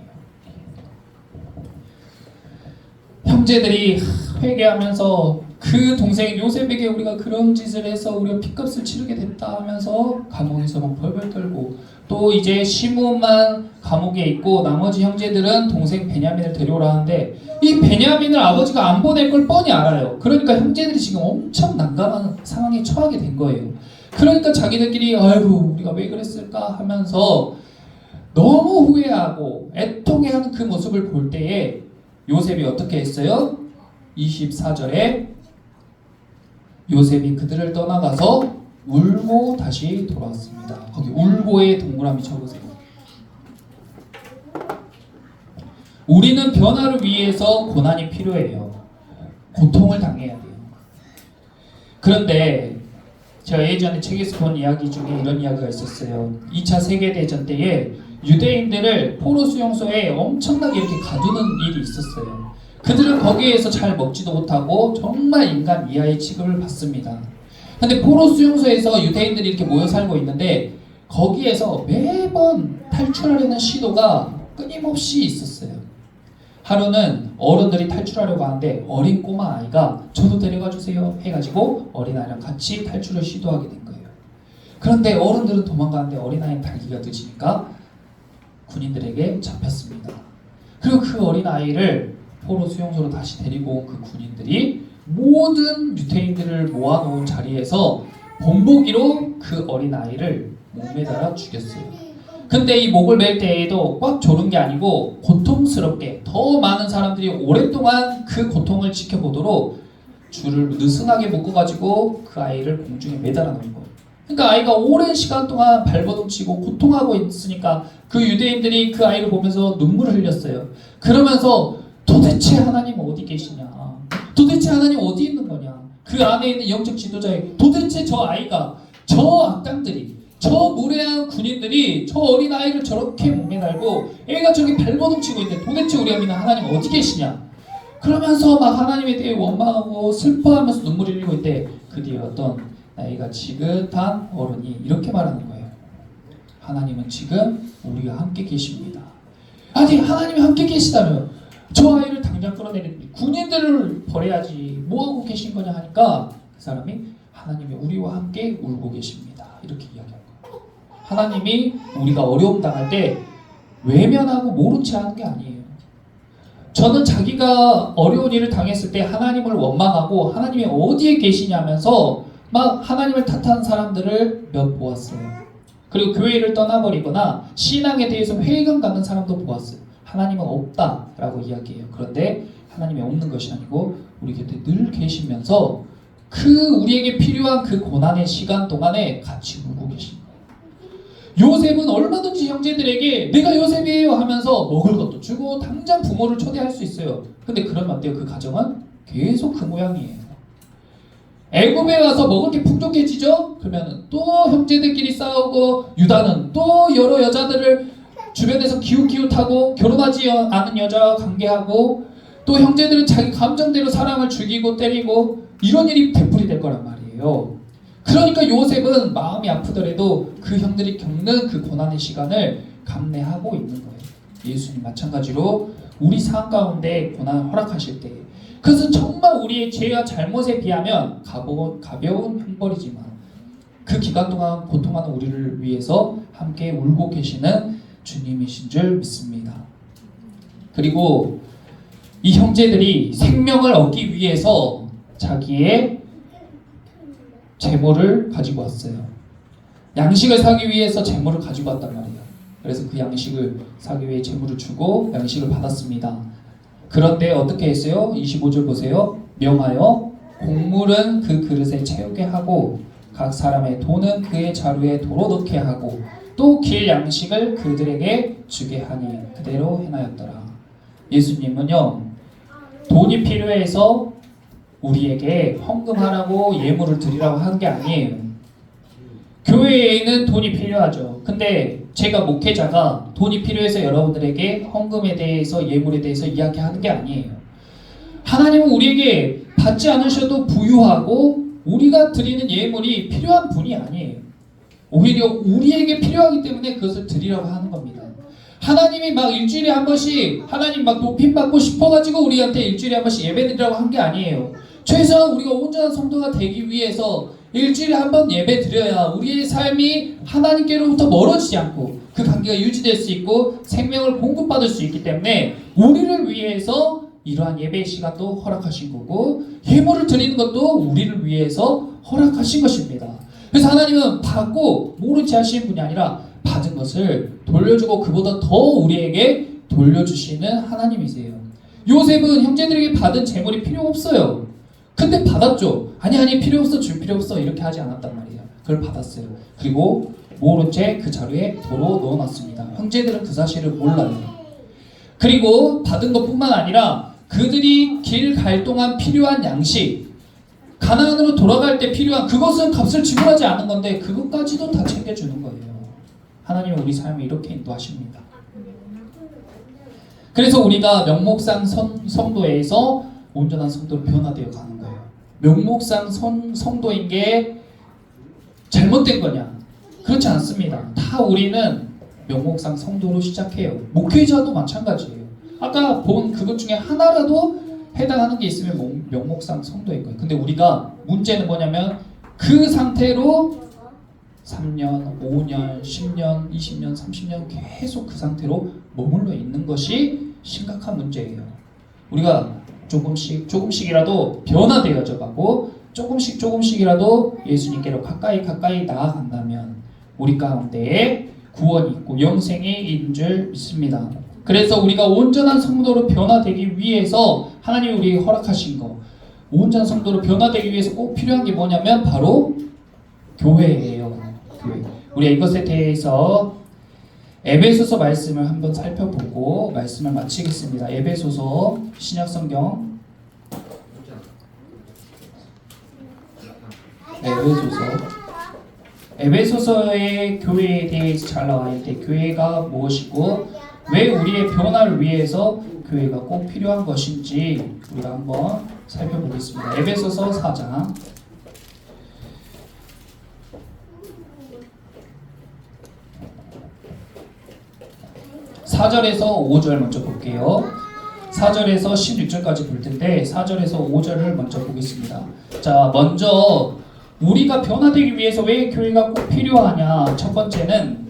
형제들이 회개하면서 그 동생 요셉에게 우리가 그런 짓을 해서 우리가 핏값을 치르게 됐다 하면서 감옥에서 막 벌벌 떨고, 또 이제 시므온만 감옥에 있고 나머지 형제들은 동생 베냐민을 데려오라 하는데 이 베냐민을 아버지가 안 보낼 걸 뻔히 알아요. 그러니까 형제들이 지금 엄청 난감한 상황에 처하게 된 거예요. 그러니까 자기들끼리 아이고 우리가 왜 그랬을까 하면서 너무 후회하고 애통해하는 그 모습을 볼 때에 요셉이 어떻게 했어요? 24절에 요셉이 그들을 떠나가서 울고 다시 돌아왔습니다. 거기 울고의 동그라미 쳐보세요. 우리는 변화를 위해서 고난이 필요해요. 고통을 당해야 돼요. 그런데 제가 예전에 책에서 본 이야기 중에 이런 이야기가 있었어요. 2차 세계대전 때에 유대인들을 포로 수용소에 엄청나게 이렇게 가두는 일이 있었어요. 그들은 거기에서 잘 먹지도 못하고 정말 인간 이하의 취급을 받습니다. 근데 포로 수용소에서 유대인들이 이렇게 모여 살고 있는데 거기에서 매번 탈출하려는 시도가 끊임없이 있었어요. 하루는 어른들이 탈출하려고 하는데 어린 꼬마 아이가 저도 데려가 주세요 해가지고 어린아이랑 같이 탈출을 시도하게 된 거예요. 그런데 어른들은 도망가는데 어린아이는 달기가 늦으니까 군인들에게 잡혔습니다. 그리고 그 어린아이를 포로 수용소로 다시 데리고 온 그 군인들이 모든 유태인들을 모아놓은 자리에서 본보기로 그 어린아이를 목매달아 죽였어요. 근데 이 목을 맬 때에도 꽉 조른 게 아니고 고통스럽게 더 많은 사람들이 오랫동안 그 고통을 지켜보도록 줄을 느슨하게 묶어가지고 그 아이를 공중에 매달아 놓은 거예요. 그러니까 아이가 오랜 시간 동안 발버둥치고 고통하고 있으니까 그 유대인들이 그 아이를 보면서 눈물을 흘렸어요. 그러면서 도대체 하나님 어디 계시냐? 도대체 하나님 어디 있는 거냐? 그 안에 있는 영적 지도자에 도대체 저 아이가, 저 악당들이, 저 무례한 군인들이 저 어린아이를 저렇게 목매달고 애가 저기 발버둥치고 있는데 도대체 우리가 믿는 하나님 어디 계시냐? 그러면서 막 하나님에 대해 원망하고 슬퍼하면서 눈물을 흘리고 있대. 그 뒤에 어떤 나이가 지긋한 어른이 이렇게 말하는 거예요. 하나님은 지금 우리가 함께 계십니다. 아니 하나님이 함께 계시다며 저 아이를 당장 끌어내리는 군인들을 버려야지 뭐하고 계신 거냐 하니까 그 사람이 하나님이 우리와 함께 울고 계십니다. 이렇게 이야기한 거예요. 하나님이 우리가 어려움 당할 때 외면하고 모른 채 하는 게 아니에요. 저는 자기가 어려운 일을 당했을 때 하나님을 원망하고 하나님이 어디에 계시냐면서 막 하나님을 탓하는 사람들을 몇 보았어요. 그리고 교회를 떠나버리거나 신앙에 대해서 회의감 갖는 사람도 보았어요. 하나님은 없다라고 이야기해요. 그런데 하나님이 없는 것이 아니고 우리 곁에 늘 계시면서 그 우리에게 필요한 그 고난의 시간 동안에 같이 울고 계신 거예요. 요셉은 얼마든지 형제들에게 내가 요셉이에요 하면서 먹을 것도 주고 당장 부모를 초대할 수 있어요. 근데 그러면 어때요? 그 가정은 계속 그 모양이에요. 애굽에 와서 먹을 게 풍족해지죠? 그러면 또 형제들끼리 싸우고 유다는 또 여러 여자들을 주변에서 기웃기웃하고 결혼하지 않은 여자와 관계하고 또 형제들은 자기 감정대로 사람을 죽이고 때리고 이런 일이 되풀이 될 거란 말이에요. 그러니까 요셉은 마음이 아프더라도 그 형들이 겪는 그 고난의 시간을 감내하고 있는 거예요. 예수님 마찬가지로 우리 삶 가운데 고난을 허락하실 때 그것은 정말 우리의 죄와 잘못에 비하면 가벼운 형벌이지만 그 기간 동안 고통하는 우리를 위해서 함께 울고 계시는 주님이신 줄 믿습니다. 그리고 이 형제들이 생명을 얻기 위해서 자기의 재물을 가지고 왔어요. 양식을 사기 위해서 재물을 가지고 왔단 말이에요. 그래서 그 양식을 사기 위해 재물을 주고 양식을 받았습니다. 그런데 어떻게 했어요? 25절 보세요. 명하여 곡물은 그 그릇에 채우게 하고 각 사람의 돈은 그의 자루에 도로 넣게 하고 또 길 양식을 그들에게 주게 하니 그대로 행하였더라. 예수님은요, 돈이 필요해서 우리에게 헌금하라고 예물을 드리라고 한 게 아니에요. 교회에는 돈이 필요하죠. 근데 제가 목회자가 돈이 필요해서 여러분들에게 헌금에 대해서 예물에 대해서 이야기하는 게 아니에요. 하나님은 우리에게 받지 않으셔도 부유하고 우리가 드리는 예물이 필요한 분이 아니에요. 오히려 우리에게 필요하기 때문에 그것을 드리라고 하는 겁니다. 하나님이 막 일주일에 한 번씩 하나님 막 높임 받고 싶어가지고 우리한테 일주일에 한 번씩 예배드리라고 한 게 아니에요. 최소한 우리가 온전한 성도가 되기 위해서 일주일에 한 번 예배 드려야 우리의 삶이 하나님께로부터 멀어지지 않고 그 관계가 유지될 수 있고 생명을 공급받을 수 있기 때문에 우리를 위해서 이러한 예배 시간도 허락하신 거고 예물을 드리는 것도 우리를 위해서 허락하신 것입니다. 그래서 하나님은 받고 모르지 하시는 분이 아니라 받은 것을 돌려주고 그보다 더 우리에게 돌려주시는 하나님이세요. 요셉은 형제들에게 받은 재물이 필요 없어요. 근데 받았죠. 아니 필요 없어, 줄 필요 없어 이렇게 하지 않았단 말이에요. 그걸 받았어요. 그리고 모른 채 그 자루에 도로 넣어놨습니다. 형제들은 그 사실을 몰라요. 그리고 받은 것뿐만 아니라 그들이 길 갈 동안 필요한 양식, 가나안으로 돌아갈 때 필요한 그것은 값을 지불하지 않은 건데 그것까지도 다 챙겨주는 거예요. 하나님은 우리 삶을 이렇게 인도하십니다. 그래서 우리가 명목상 성도에서 온전한 성도로 변화되어 가는 거예요. 명목상 성도인 게 잘못된 거냐? 그렇지 않습니다. 다 우리는 명목상 성도로 시작해요. 목회자도 마찬가지예요. 아까 본 그것 중에 하나라도 해당하는 게 있으면 명목상 성도인 거예요. 근데 우리가 문제는 뭐냐면 그 상태로 3년, 5년, 10년, 20년, 30년 계속 그 상태로 머물러 있는 것이 심각한 문제예요. 우리가 조금씩이라도 변화되어져 가고 조금씩이라도 예수님께로 가까이 나아간다면 우리 가운데에 구원이 있고 영생이 있는 줄 믿습니다. 그래서 우리가 온전한 성도로 변화되기 위해서 하나님이 우리에게 허락하신 거, 온전한 성도로 변화되기 위해서 꼭 필요한 게 뭐냐면 바로 교회예요. 교회. 우리가 이것에 대해서 에베소서 말씀을 한번 살펴보고 말씀을 마치겠습니다. 에베소서 신약성경 에베소서의 교회에 대해서 잘 나와 있는데 교회가 무엇이고 왜 우리의 변화를 위해서 교회가 꼭 필요한 것인지 우리가 한번 살펴보겠습니다. 에베소서 4장 4절에서 5절 먼저 볼게요. 4절에서 16절까지 볼 텐데 4절에서 5절을 먼저 보겠습니다. 자, 먼저 우리가 변화되기 위해서 왜 교회가 꼭 필요하냐? 첫 번째는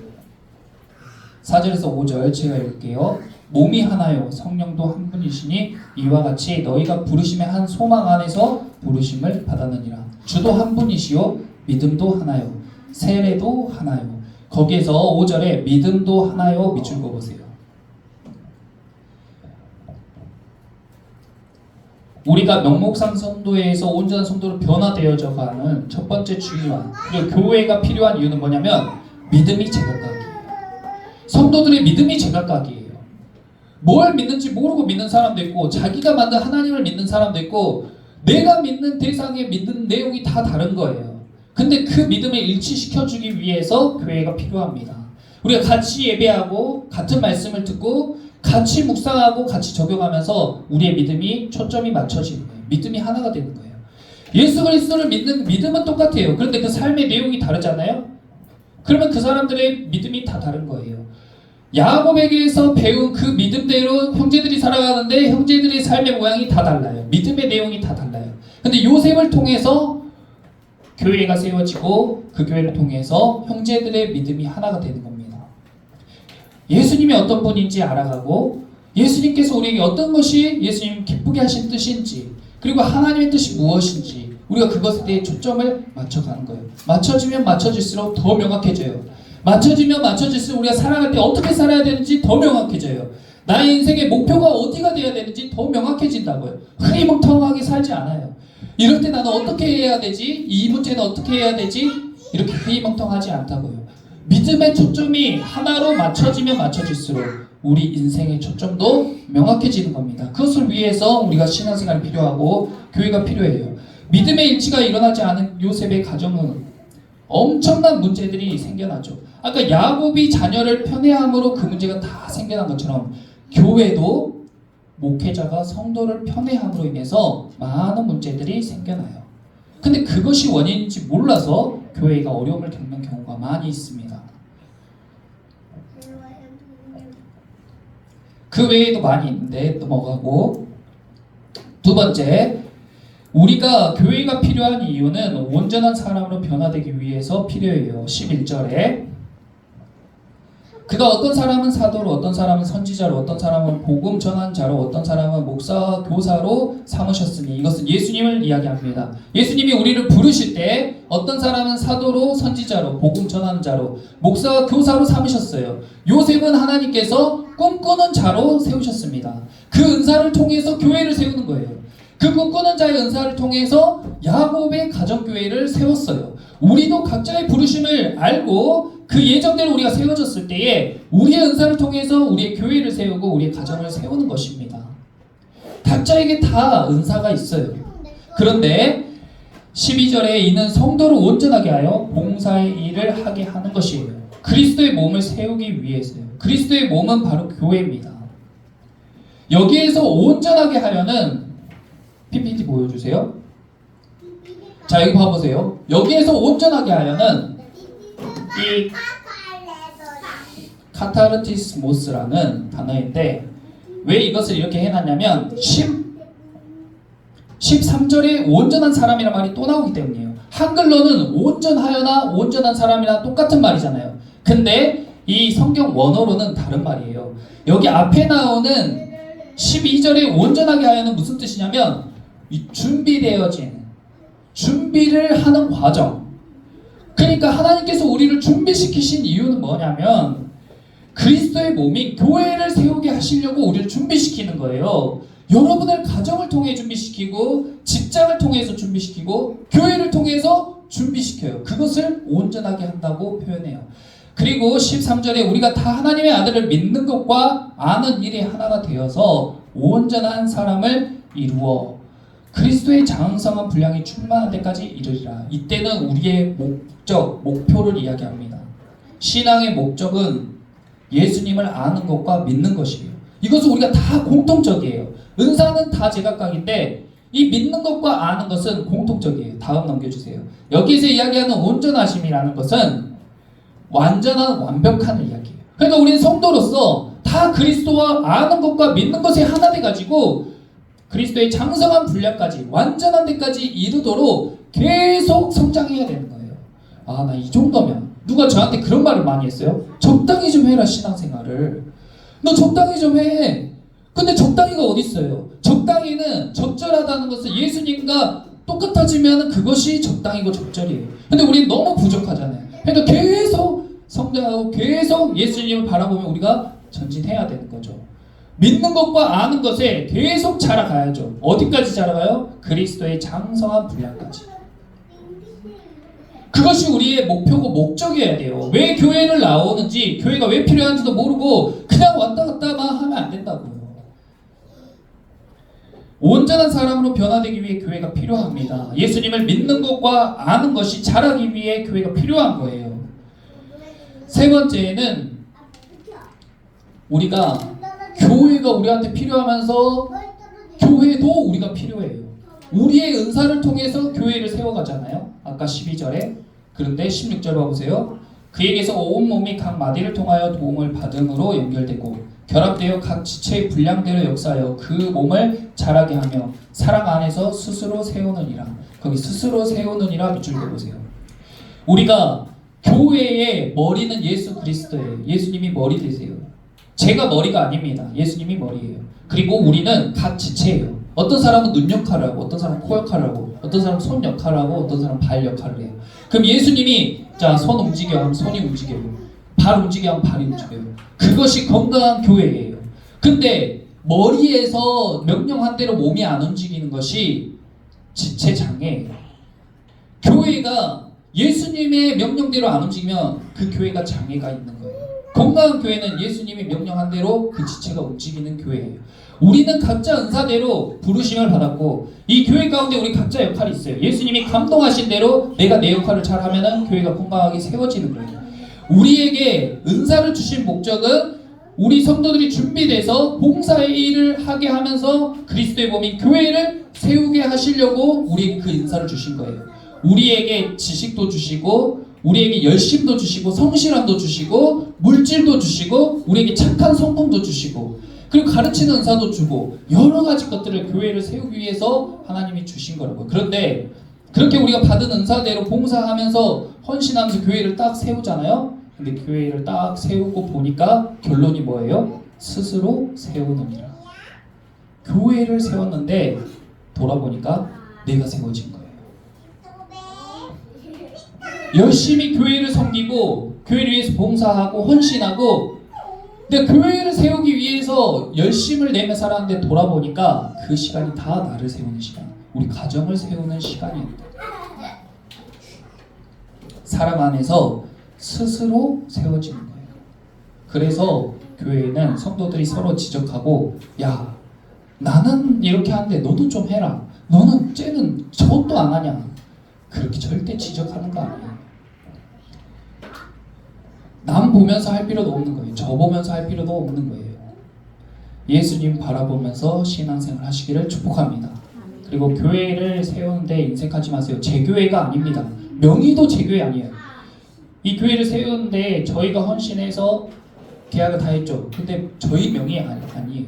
4절에서 5절 제가 읽을게요. 몸이 하나요 성령도 한 분이시니 이와 같이 너희가 부르심의 한 소망 안에서 부르심을 받았느니라. 주도 한 분이시요 믿음도 하나요 세례도 하나요. 거기에서 5절에 믿음도 하나요 밑줄 그어보세요. 우리가 명목상 성도에서 온전한 성도로 변화되어져 가는 첫 번째 중요한 그리고 교회가 필요한 이유는 뭐냐면 믿음이 제각각이에요. 성도들의 믿음이 제각각이에요. 뭘 믿는지 모르고 믿는 사람도 있고 자기가 만든 하나님을 믿는 사람도 있고 내가 믿는 대상에 믿는 내용이 다 다른 거예요. 근데 그 믿음을 일치시켜주기 위해서 교회가 필요합니다. 우리가 같이 예배하고 같은 말씀을 듣고 같이 묵상하고 같이 적용하면서 우리의 믿음이 초점이 맞춰지는 거예요. 믿음이 하나가 되는 거예요. 예수 그리스도를 믿는 믿음은 똑같아요. 그런데 그 삶의 내용이 다르잖아요. 그러면 그 사람들의 믿음이 다 다른 거예요. 야곱에게서 배운 그 믿음대로 형제들이 살아가는데 형제들의 삶의 모양이 다 달라요. 믿음의 내용이 다 달라요. 근데 요셉을 통해서 교회가 세워지고 그 교회를 통해서 형제들의 믿음이 하나가 되는 겁니다. 예수님이 어떤 분인지 알아가고 예수님께서 우리에게 어떤 것이 예수님 기쁘게 하신 뜻인지 그리고 하나님의 뜻이 무엇인지 우리가 그것에 대해 초점을 맞춰가는 거예요. 맞춰지면 맞춰질수록 더 명확해져요. 맞춰지면 맞춰질수록 우리가 살아갈 때 어떻게 살아야 되는지 더 명확해져요. 나의 인생의 목표가 어디가 돼야 되는지 더 명확해진다고요. 흐리멍텅하게 살지 않아요. 이럴 때 나는 어떻게 해야 되지? 이 문제는 어떻게 해야 되지? 이렇게 흐리멍텅하지 않다고요. 믿음의 초점이 하나로 맞춰지면 맞춰질수록 우리 인생의 초점도 명확해지는 겁니다. 그것을 위해서 우리가 신앙생활이 필요하고 교회가 필요해요. 믿음의 일치가 일어나지 않은 요셉의 가정은 엄청난 문제들이 생겨나죠. 아까 야곱이 자녀를 편애함으로 그 문제가 다 생겨난 것처럼 교회도 목회자가 성도를 편애함으로 인해서 많은 문제들이 생겨나요. 근데 그것이 원인인지 몰라서 교회가 어려움을 겪는 경우가 많이 있습니다. 그 외에도 많이 있는데 넘어가고 두 번째 우리가 교회가 필요한 이유는 온전한 사람으로 변화되기 위해서 필요해요. 11절에 그가 어떤 사람은 사도로 어떤 사람은 선지자로 어떤 사람은 복음 전환자로 어떤 사람은 목사와 교사로 삼으셨으니 이것은 예수님을 이야기합니다. 예수님이 우리를 부르실 때 어떤 사람은 사도로 선지자로 복음 전환자로 목사와 교사로 삼으셨어요. 요셉은 하나님께서 꿈꾸는 자로 세우셨습니다. 그 은사를 통해서 교회를 세우는 거예요. 그 꿈꾸는 자의 은사를 통해서 야곱의 가정교회를 세웠어요. 우리도 각자의 부르심을 알고 그 예정대로 우리가 세워졌을 때에 우리의 은사를 통해서 우리의 교회를 세우고 우리의 가정을 세우는 것입니다. 각자에게 다 은사가 있어요. 그런데 12절에 이는 성도를 온전하게 하여 봉사의 일을 하게 하는 것이에요. 그리스도의 몸을 세우기 위해서요. 그리스도의 몸은 바로 교회입니다. 여기에서 온전하게 하려는 PPT 보여주세요. 자, 여기 봐보세요. 여기에서 온전하게 하려는 이 카타르티스모스라는 단어인데 왜 이것을 이렇게 해놨냐면 13절에 온전한 사람이란 말이 또 나오기 때문이에요. 한글로는 온전하여나 온전한 사람이랑 똑같은 말이잖아요. 근데 이 성경 원어로는 다른 말이에요. 여기 앞에 나오는 12절에 온전하게 하여는 무슨 뜻이냐면 이 준비되어진 준비를 하는 과정. 그러니까 하나님께서 우리를 준비시키신 이유는 뭐냐면 그리스도의 몸인 교회를 세우게 하시려고 우리를 준비시키는 거예요. 여러분을 가정을 통해 준비시키고 직장을 통해서 준비시키고 교회를 통해서 준비시켜요. 그것을 온전하게 한다고 표현해요. 그리고 13절에 우리가 다 하나님의 아들을 믿는 것과 아는 일이 하나가 되어서 온전한 사람을 이루어 그리스도의 장성한 분량이 충만한 데까지 이르리라. 이때는 우리의 목표를 이야기합니다. 신앙의 목적은 예수님을 아는 것과 믿는 것이에요. 이것은 우리가 다 공통적이에요. 은사는 다 제각각인데 이 믿는 것과 아는 것은 공통적이에요. 다음 넘겨주세요. 여기서 이야기하는 온전하심이라는 것은 완전한 완벽한 이야기예요. 그러니까 우리는 성도로서 다 그리스도와 아는 것과 믿는 것에 하나 돼가지고 그리스도의 장성한 분량까지 완전한 데까지 이르도록 계속 성장해야 되는 거예요. 아, 나 이 정도면 누가 저한테 그런 말을 많이 했어요. 적당히 좀 해라 신앙생활을. 너 적당히 좀 해. 근데 적당히가 어디 있어요? 적당히는 적절하다는 것은 예수님과 똑같아지면 그것이 적당히고 적절이에요. 근데 우리는 너무 부족하잖아요. 그러니까 계속 성장하고 계속 예수님을 바라보며 우리가 전진해야 되는 거죠. 믿는 것과 아는 것에 계속 자라가야죠. 어디까지 자라가요? 그리스도의 장성한 분량까지. 그것이 우리의 목표고 목적이어야 돼요. 왜 교회를 나오는지 교회가 왜 필요한지도 모르고 그냥 왔다 갔다만 하면 안 된다고요. 온전한 사람으로 변화되기 위해 교회가 필요합니다. 예수님을 믿는 것과 아는 것이 자라기 위해 교회가 필요한 거예요. 세 번째는 우리가 교회가 우리한테 필요하면서 교회도 우리가 필요해요. 우리의 은사를 통해서 교회를 세워가잖아요. 아까 12절에. 그런데 16절 봐보세요. 그에게서 온 몸이 각 마디를 통하여 도움을 받음으로 연결되고 결합되어 각 지체의 분량대로 역사하여 그 몸을 자라게 하며 사랑 안에서 스스로 세우느니라. 거기 스스로 세우느니라 밑줄 그어보세요. 우리가 교회의 머리는 예수 그리스도예요. 예수님이 머리 되세요. 제가 머리가 아닙니다. 예수님이 머리예요. 그리고 우리는 각 지체예요. 어떤 사람은 눈 역할을 하고, 어떤 사람은 코 역할을 하고, 어떤 사람은 손 역할을 하고, 어떤 사람은 발 역할을 해요. 그럼 예수님이 자, 손 움직여 하면 손이 움직여요. 발 움직여 하면 발이 움직여요. 그것이 건강한 교회예요. 근데 머리에서 명령한 대로 몸이 안 움직이는 것이 지체 장애예요. 교회가 예수님의 명령대로 안 움직이면 그 교회가 장애가 있는 거예요. 건강한 교회는 예수님이 명령한 대로 그 지체가 움직이는 교회예요. 우리는 각자 은사대로 부르심을 받았고 이 교회 가운데 우리 각자 역할이 있어요. 예수님이 감동하신 대로 내가 내 역할을 잘하면 교회가 건강하게 세워지는 거예요. 우리에게 은사를 주신 목적은 우리 성도들이 준비돼서 봉사의 일을 하게 하면서 그리스도의 몸인 교회를 세우게 하시려고 우리에게 그 은사를 주신 거예요. 우리에게 지식도 주시고 우리에게 열심도 주시고 성실함도 주시고 물질도 주시고 우리에게 착한 성품도 주시고 그리고 가르치는 은사도 주고 여러 가지 것들을 교회를 세우기 위해서 하나님이 주신 거라고요. 그런데 그렇게 우리가 받은 은사대로 봉사하면서 헌신하면서 교회를 딱 세우잖아요. 근데 교회를 딱 세우고 보니까 결론이 뭐예요? 스스로 세우느니라. 교회를 세웠는데 돌아보니까 내가 세워진 거예요. 열심히 교회를 섬기고 교회를 위해서 봉사하고 헌신하고 근데 교회를 세우기 위해서 열심을 내며 살았는데 돌아보니까 그 시간이 다 나를 세우는 시간, 우리 가정을 세우는 시간이었다. 사람 안에서 스스로 세워지는 거예요. 그래서 교회에는 성도들이 서로 지적하고 야 나는 이렇게 하는데 너도 좀 해라. 너는 쟤는 저것도 안 하냐. 그렇게 절대 지적하는 거 아니에요. 남 보면서 할 필요도 없는 거예요. 저 보면서 할 필요도 없는 거예요. 예수님 바라보면서 신앙생활 하시기를 축복합니다. 그리고 교회를 세우는데 인색하지 마세요. 제 교회가 아닙니다. 명의도 제 교회 아니에요. 이 교회를 세우는데 저희가 헌신해서 계약을 다 했죠. 근데 저희 명의 아니에요.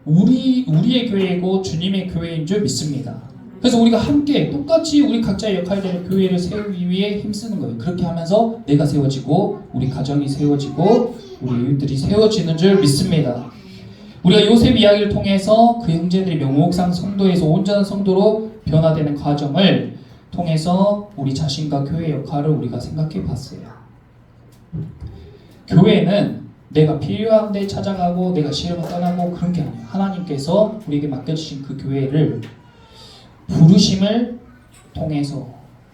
우리의 교회이고 주님의 교회인 줄 믿습니다. 그래서 우리가 함께 똑같이 우리 각자의 역할대로 교회를 세우기 위해 힘쓰는 거예요. 그렇게 하면서 내가 세워지고 우리 가정이 세워지고 우리 이웃들이 세워지는 줄 믿습니다. 우리가 요셉 이야기를 통해서 그 형제들이 명목상 성도에서 온전한 성도로 변화되는 과정을 통해서 우리 자신과 교회의 역할을 우리가 생각해 봤어요. 교회는 내가 필요한 데 찾아가고 내가 싫으면 떠나고 그런 게 아니에요. 하나님께서 우리에게 맡겨주신 그 교회를 부르심을 통해서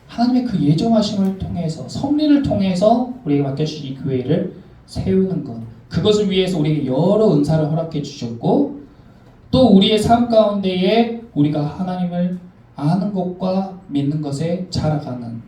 하나님의 그 예정하심을 통해서 섭리를 통해서 우리에게 맡겨주신 이 교회를 세우는 것, 그것을 위해서 우리에게 여러 은사를 허락해 주셨고 또 우리의 삶 가운데에 우리가 하나님을 아는 것과 믿는 것에 자라가는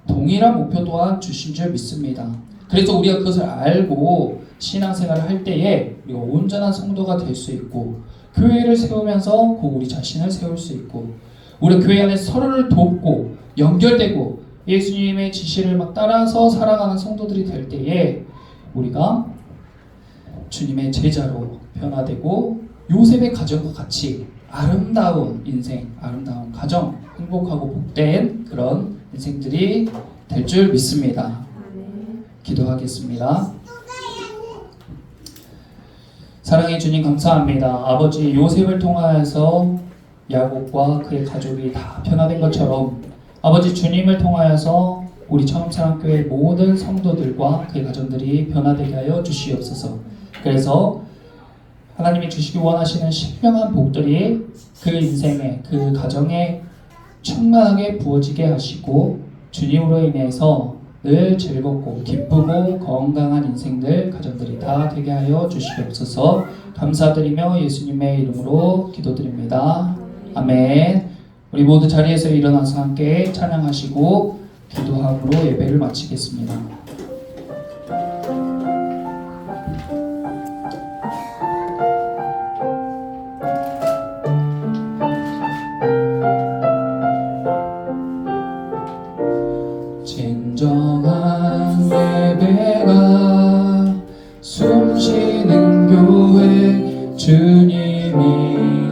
동일한 목표 또한 주신 줄 믿습니다. 그래서 우리가 그것을 알고 신앙생활을 할 때에 우리가 온전한 성도가 될 수 있고 교회를 세우면서 곧 우리 자신을 세울 수 있고 우리 교회 안에 서로를 돕고 연결되고 예수님의 지시를 막 따라서 살아가는 성도들이 될 때에 우리가 주님의 제자로 변화되고 요셉의 가정과 같이 아름다운 인생, 아름다운 가정, 행복하고 복된 그런 인생들이 될 줄 믿습니다. 기도하겠습니다. 사랑의 주님 감사합니다. 아버지 요셉을 통하여서 야곱과 그의 가족이 다 변화된 것처럼 아버지 주님을 통하여서 우리 처음사랑교회 모든 성도들과 그의 가정들이 변화되게 하여 주시옵소서. 그래서 하나님이 주시기 원하시는 신령한 복들이 그 인생에 그 가정에 충만하게 부어지게 하시고 주님으로 인해서 늘 즐겁고 기쁘고 건강한 인생들 가정들이 다 되게 하여 주시옵소서. 감사드리며 예수님의 이름으로 기도드립니다. 아멘. 우리 모두 자리에서 일어나서 함께 찬양하시고 기도함으로 예배를 마치겠습니다.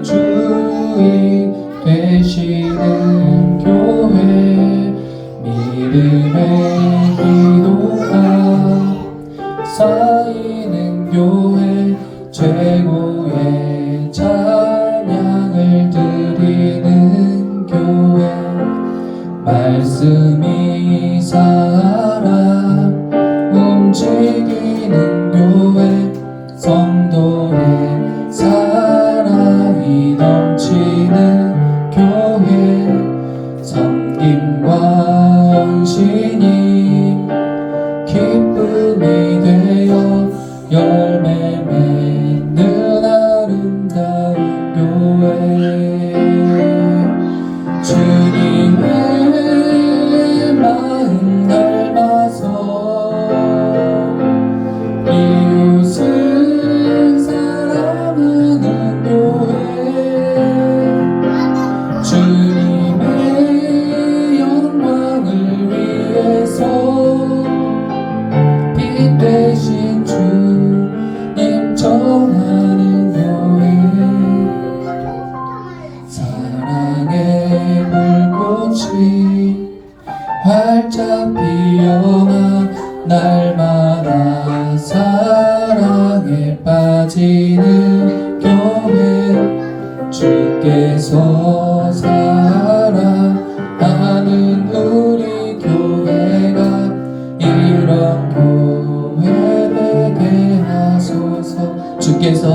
주인 되시는 교회 믿음의 기도가 쌓이는 교회 최고의 찬양을 드리는 교회 말씀이 살아 움직이는 교회 성도의 사랑이 넘치는 교회 섬김과 헌신이 기쁨이 되어 열매 맺는 아름다운 교회 주님의 마음 닮아서 이웃을 사랑하는 교회 주님의 영광을 위해서 빛 되신 주님 전하는 교회 사랑의 불꽃이 활짝 피어나 날마다 사랑에 빠지는 교회 주께서 사랑하는 우리 교회가 이런 교회 되게 하소서 주께서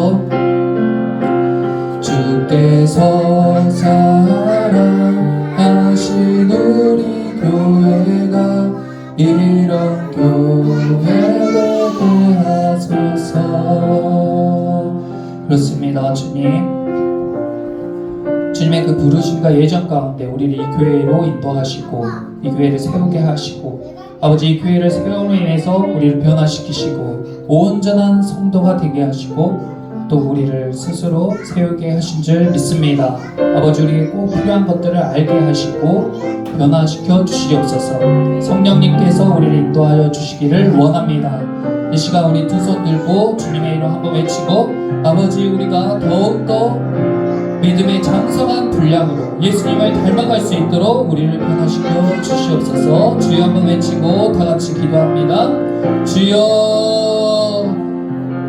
사랑하신 우리 교회가 이런 교회 되게 하소서 그렇습니다. 주님의 그 부르심과 예정 가운데 우리를 이 교회로 인도하시고 이 교회를 세우게 하시고 아버지 이 교회를 세움으로 인해서 우리를 변화시키시고 온전한 성도가 되게 하시고 또 우리를 스스로 세우게 하신 줄 믿습니다. 아버지 우리에게 꼭 필요한 것들을 알게 하시고 변화시켜 주시옵소서. 성령님께서 우리를 인도하여 주시기를 원합니다. 이 시간 우리 두 손 들고 주님의 이름 한번 외치고 아버지 우리가 더욱더 믿음의 장성한 분량으로 예수님을 닮아갈 수 있도록 우리를 변화시켜 주시옵소서. 주여 한번 외치고 다 같이 기도합니다. 주여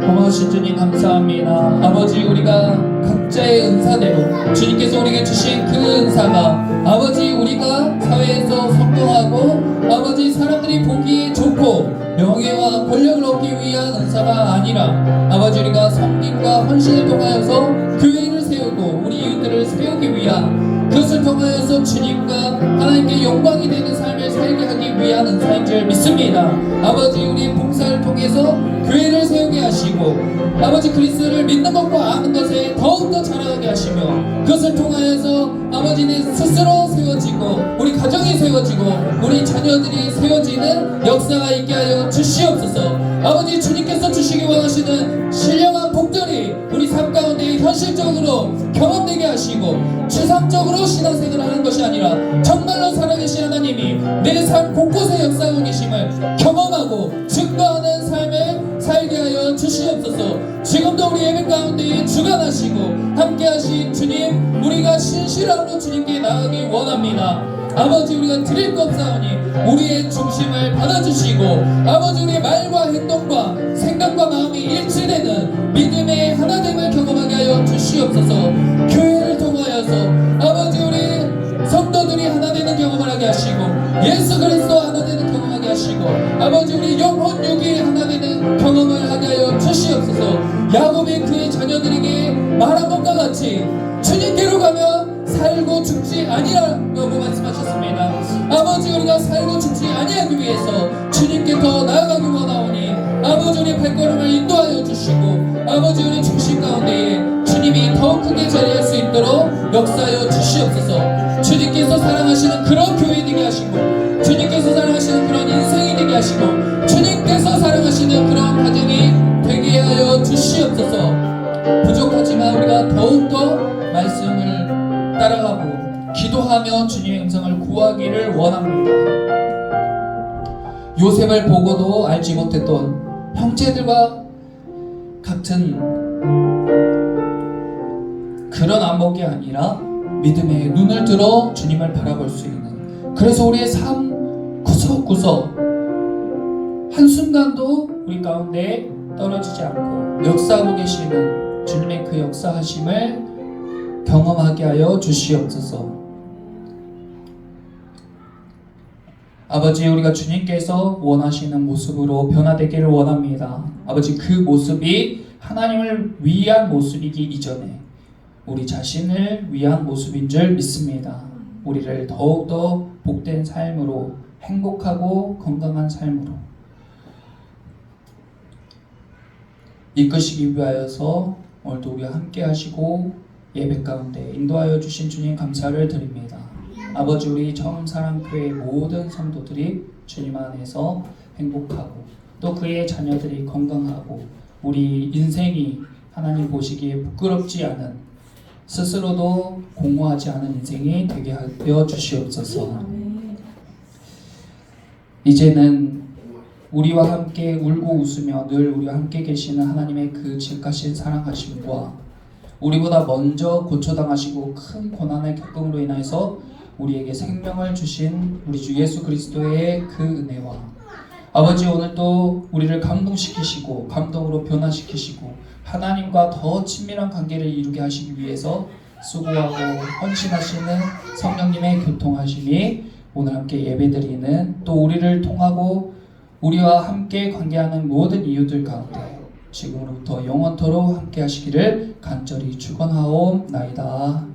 고마우신 주님 감사합니다. 아버지 우리가 각자의 은사대로 주님께서 우리에게 주신 그 은사가 아버지 우리가 사회에서 성공하고 아버지 사람들이 보기에 좋고 명예와 권력을 얻기 위한 은사가 아니라 아버지 우리가 섬김과 헌신을 통하여서 교회를 세우고 우리 이웃들을 세우기 위한 그것을 통하여서 주님과 하나님께 영광이 되는 삶을 살게 하기 위한 은사인 줄 믿습니다. 아버지 우리 봉사를 통해서 교회를 세우게 하시고 아버지 그리스도를 믿는 것과 아는 것에 더욱더 자라나게 하시며 그것을 통하여서 아버지는 스스로 세워지고 우리 가정이 세워지고 우리 자녀들이 세워지는 역사가 있게 하여 주시옵소서. 아버지 주님께서 주시기 원하시는 신령한 복들이 우리 삶 가운데 현실적으로 경험되게 하시고 추상적으로 신앙생활을 하는 것이 아니라 정말로 살아계신 하나님이 내 삶 곳곳에 역사하고 계심을 경험하고 증거하는 삶을 살게 하여 주시옵소서. 지금도 우리 예배 가운데 주관하시고 함께하신 주님 우리가 신실함으로 주님께 나아가기 원합니다. 아버지 우리가 드릴 것 없사오니 우리의 중심을 받아주시고 아버지 우리의 말과 행동과 생각과 마음이 일치되는 믿음의 하나됨을 경험하게 하여 주시옵소서. 교회를 통하여서 아버지 우리 성도들이 하나 되는 경험을 하게 하시고 예수 그리스도 하나 되는 경험하게 하시고 아버지 우리 영혼 육이 하나 되는 경험을 하게 하여 주시옵소서. 야곱이 그의 자녀들에게 말한 것과 같이 주님께로 가면 살고 죽지 아니하라고 말씀하셨습니다. 아버지 우리가 살고 죽지 아니하기 위해서 주님께 더 나아가기 원하오니 아버지 우리 발걸음을 인도하여 주시고 아버지 우리 중심 가운데에 주님이 더 크게 자리할 수 있도록 역사하여 주시옵소서. 주님께서 사랑하시는 그런 교회 되게 하시고 주님께서 사랑하시는 그런 인생이 되게 하시고 주님께서 사랑하시는 그런 가정이 되게 하여 주시옵소서. 부족하지만 우리가 더욱더 말씀을 따라가고 기도하며 주님의 음성을 구하기를 원합니다. 요셉을 보고도 알지 못했던 형제들과 같은 그런 안목이 아니라 믿음의 눈을 들어 주님을 바라볼 수 있는, 그래서 우리의 삶 구석구석 한순간도 우리 가운데 떨어지지 않고 역사하고 계시는 주님의 그 역사하심을 경험하게 하여 주시옵소서. 아버지, 우리가 주님께서 원하시는 모습으로 변화되기를 원합니다. 아버지, 그 모습이 하나님을 위한 모습이기 이전에 우리 자신을 위한 모습인 줄 믿습니다. 우리를 더욱더 복된 삶으로, 행복하고 건강한 삶으로 이끄시기 위하여서 오늘도 우리와 함께 하시고 예배 가운데 인도하여 주신 주님 감사를 드립니다. 아버지, 우리 처음사랑교회 모든 성도들이 주님 안에서 행복하고 또 그의 자녀들이 건강하고 우리 인생이 하나님 보시기에 부끄럽지 않은, 스스로도 공허하지 않은 인생이 되게 하여 주시옵소서. 이제는 우리와 함께 울고 웃으며 늘 우리와 함께 계시는 하나님의 그 지극하신 사랑하심과 우리보다 먼저 고초당하시고 큰 고난을 겪음으로 인해서 우리에게 생명을 주신 우리 주 예수 그리스도의 그 은혜와 아버지, 오늘도 우리를 감동시키시고 감동으로 변화시키시고 하나님과 더 친밀한 관계를 이루게 하시기 위해서 수고하고 헌신하시는 성령님의 교통하심이 오늘 함께 예배드리는, 또 우리를 통하고 우리와 함께 관계하는 모든 이유들 가운데 지금으로부터 영원토록 함께 하시기를 간절히 축원하옵나이다.